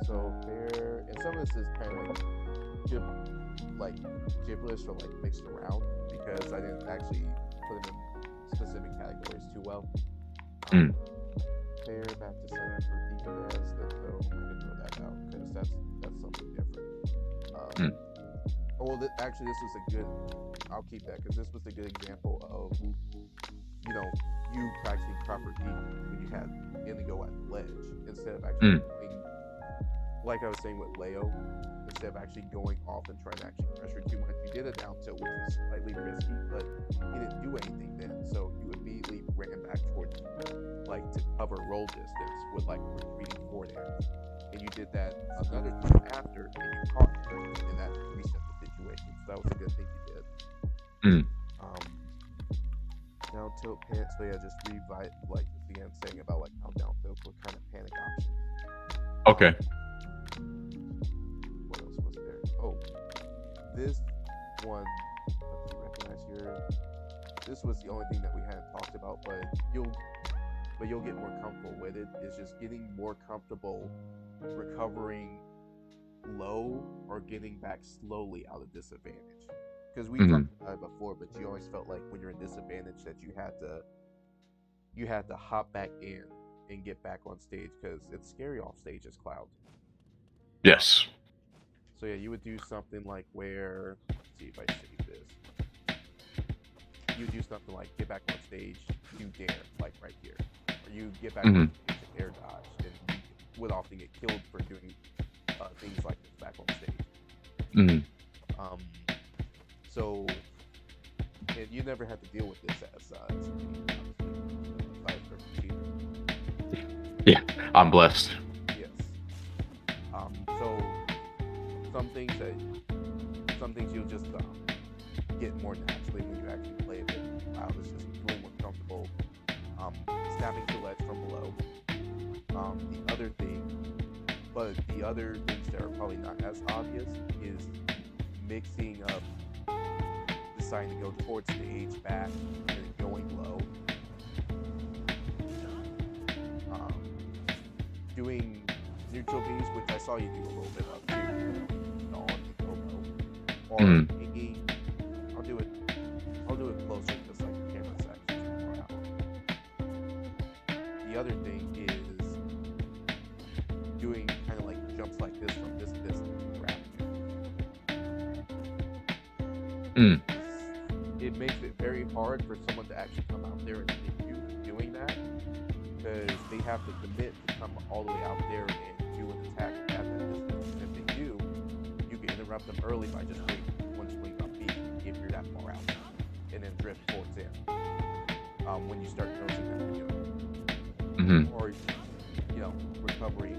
S1: So fair, and some of this is kind of like gibberish or like mixed around because I didn't actually put them in specific categories too well.
S2: Mm.
S1: Fair back to center for DPS, so I can throw that out because that's something different. Well, actually, this was a good. I'll keep that because this was a good example of you practicing proper deep when you had Indigo at the ledge instead of actually doing, like I was saying with Leo, instead of actually going off and trying to actually pressure too much. You did a down tilt, which was slightly risky, but he didn't do anything then, so you immediately ran back towards like to cover roll distance with like retreating forward air. And you did that another time after, and you caught him, and that reset the situation. So that was a good thing you did. Down tilt panic. So yeah, just like just again saying about like how down tilt were kind of panic options.
S2: Okay.
S1: What else was there? Oh, this one, let's see, recognize here. This was the only thing that we hadn't talked about, but you'll get more comfortable with it. It's just getting more comfortable recovering low or getting back slowly out of disadvantage. Because we
S2: Hmm.
S1: talked about it before, but you always felt like when you're in disadvantage that you had to hop back in and get back on stage because it's scary off stage as Cloud. Um,
S2: Yes.
S1: so yeah, you would do something like where, let's see if I save this. You would do something like get back on stage, do dare, like right here, or you get back on
S2: Hmm.
S1: stage and air dodge, and you would often get killed for doing things like this back on stage.
S2: Hmm.
S1: Um, so and you never had to deal with this as obviously, aside from cheating.
S2: Yeah, I'm blessed.
S1: Yes. So some things you'll just get more naturally when you actually play it. Cloud is just a little more comfortable um, snapping to ledge from below. The other thing, but the other things that are probably not as obvious is mixing up, deciding to go towards stage, back, and then going low. Um, doing neutral beams, which I saw you do a little bit of too, on the low, or
S2: Mm.
S1: hanging. I'll do it. I'll do it closer because like the camera section's more out. The other thing is doing kind of like jumps like this from this distance.
S2: Mm.
S1: It makes it very hard for someone to actually come out there and hit you doing that because they have to commit to come all the way out there and do an attack at that distance. And if they do, you can interrupt them early by just waiting one swing up B if you're that far out, and then drift towards in. When you start noticing that you're doing,
S2: Hmm.
S1: or recovering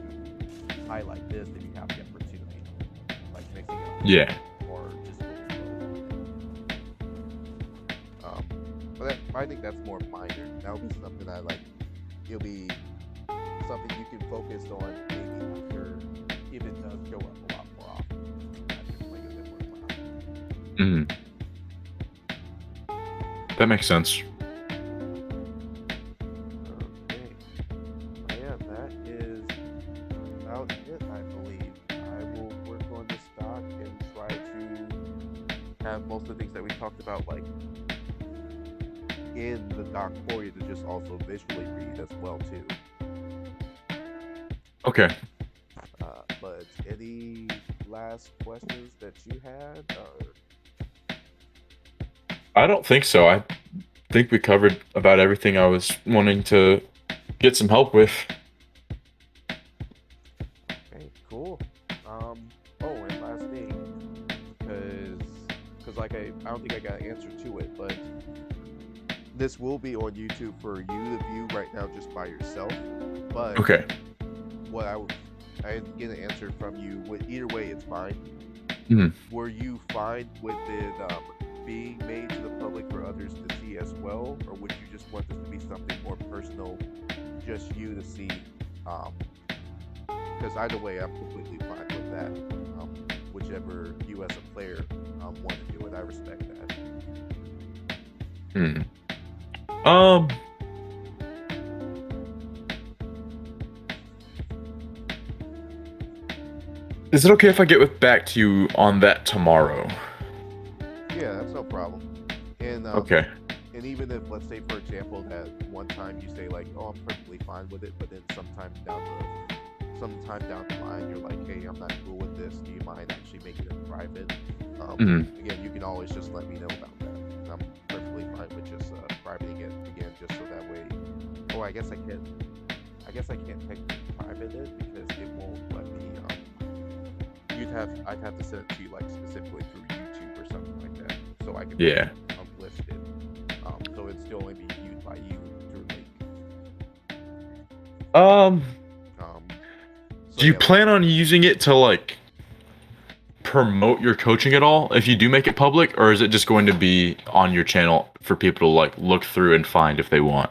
S1: high like this, if you have the opportunity, like mixing it up,
S2: Yeah.
S1: or just um, but I think that's more minor. That'll be something that like it'll be something you can focus on maybe after if it does show up a lot more often. After playing a bit more often.
S2: Hmm. That makes sense.
S1: Okay. Yeah, that is about it, I believe. I will work on this doc and try to have most of the things that we talked about like in the doc for you to just also visually read as well too.
S2: Okay.
S1: But any last questions that you had?
S2: I don't think so. I think we covered about everything I was wanting to get some help with.
S1: Okay, cool. Oh, and last thing, because like I don't think I got an answer to it, but this will be on YouTube for you to view right now just by yourself. But
S2: Okay.
S1: what I didn't get an answer from you. Either way, it's fine.
S2: Mhm.
S1: Were you fine with it being made to the public for others to see as well, or would you just want this to be something more personal, just you to see? Because either way, I'm completely fine with that. Whichever you as a player want to do it, I respect that.
S2: Hmm. Um. Is it okay if I get back to you on that tomorrow?
S1: Yeah, that's no problem. And
S2: Okay.
S1: and even if, let's say, for example, that one time you say like, "Oh, I'm perfectly fine with it," but then sometime down the line, you're like, "Hey, I'm not cool with this. Do you mind actually making it private?"
S2: Hmm.
S1: Again, you can always just let me know about that. And I'm perfectly fine with just privating it again, just so that way. Oh, I guess I can. I guess I can't technically private it because it won't let me. I'd have to send it to you like specifically through YouTube or something like that, so I can
S2: Yeah.
S1: unlist it. So it'd still only be viewed by you through link.
S2: Um.
S1: Um, so
S2: Do you
S1: yeah, like
S2: plan on using it to like promote your coaching at all if you do make it public, or is it just going to be on your channel for people to like look through and find if they want?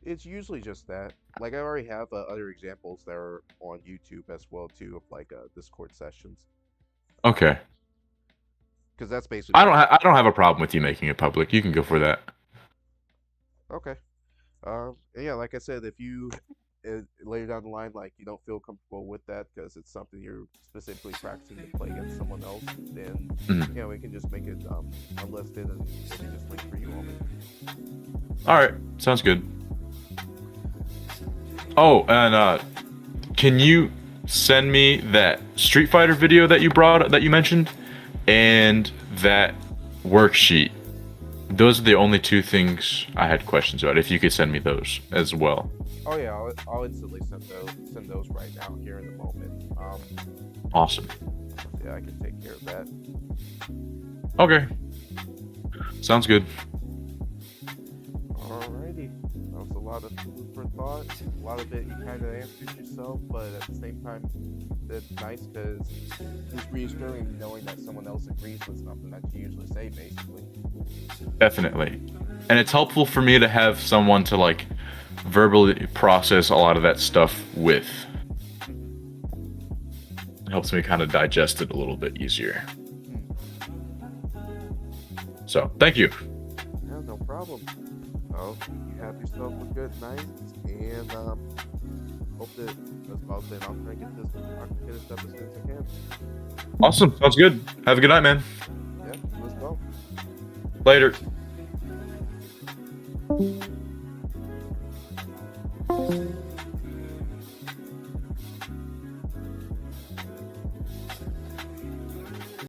S1: it's usually just that. Like I already have other examples that are on YouTube as well too of like Discord sessions.
S2: Okay.
S1: Because that's basically.
S2: I don't have a problem with you making it public. You can go for that.
S1: Okay. And yeah, like I said, if you later down the line, like you don't feel comfortable with that because it's something you're specifically practicing to play against someone else, then yeah, we can just make it unlisted and maybe just link for you only.
S2: All right, sounds good. Oh, and can you send me that Street Fighter video that you mentioned, and that worksheet? Those are the only two things I had questions about. If you could send me those as well.
S1: Oh yeah, I'll instantly send those right now here in a moment.
S2: Awesome.
S1: Yeah, I can take care of that.
S2: Okay. Sounds good.
S1: Alrighty. That was a lot of food for thought. A lot of it you kind of answered yourself, but at the same time, it's nice because it's reassuring knowing that someone else agrees with something that you usually say, basically.
S2: Definitely. And it's helpful for me to have someone to like verbally process a lot of that stuff with. It helps me kind of digest it a little bit easier. So, thank you.
S1: Yeah, no problem. Well, you have yourself a good night, and hope that, as well, then I'll try to get this up as soon as I can.
S2: Awesome. Sounds good. Have a good night, man.
S1: Yeah, you as well.
S2: Later.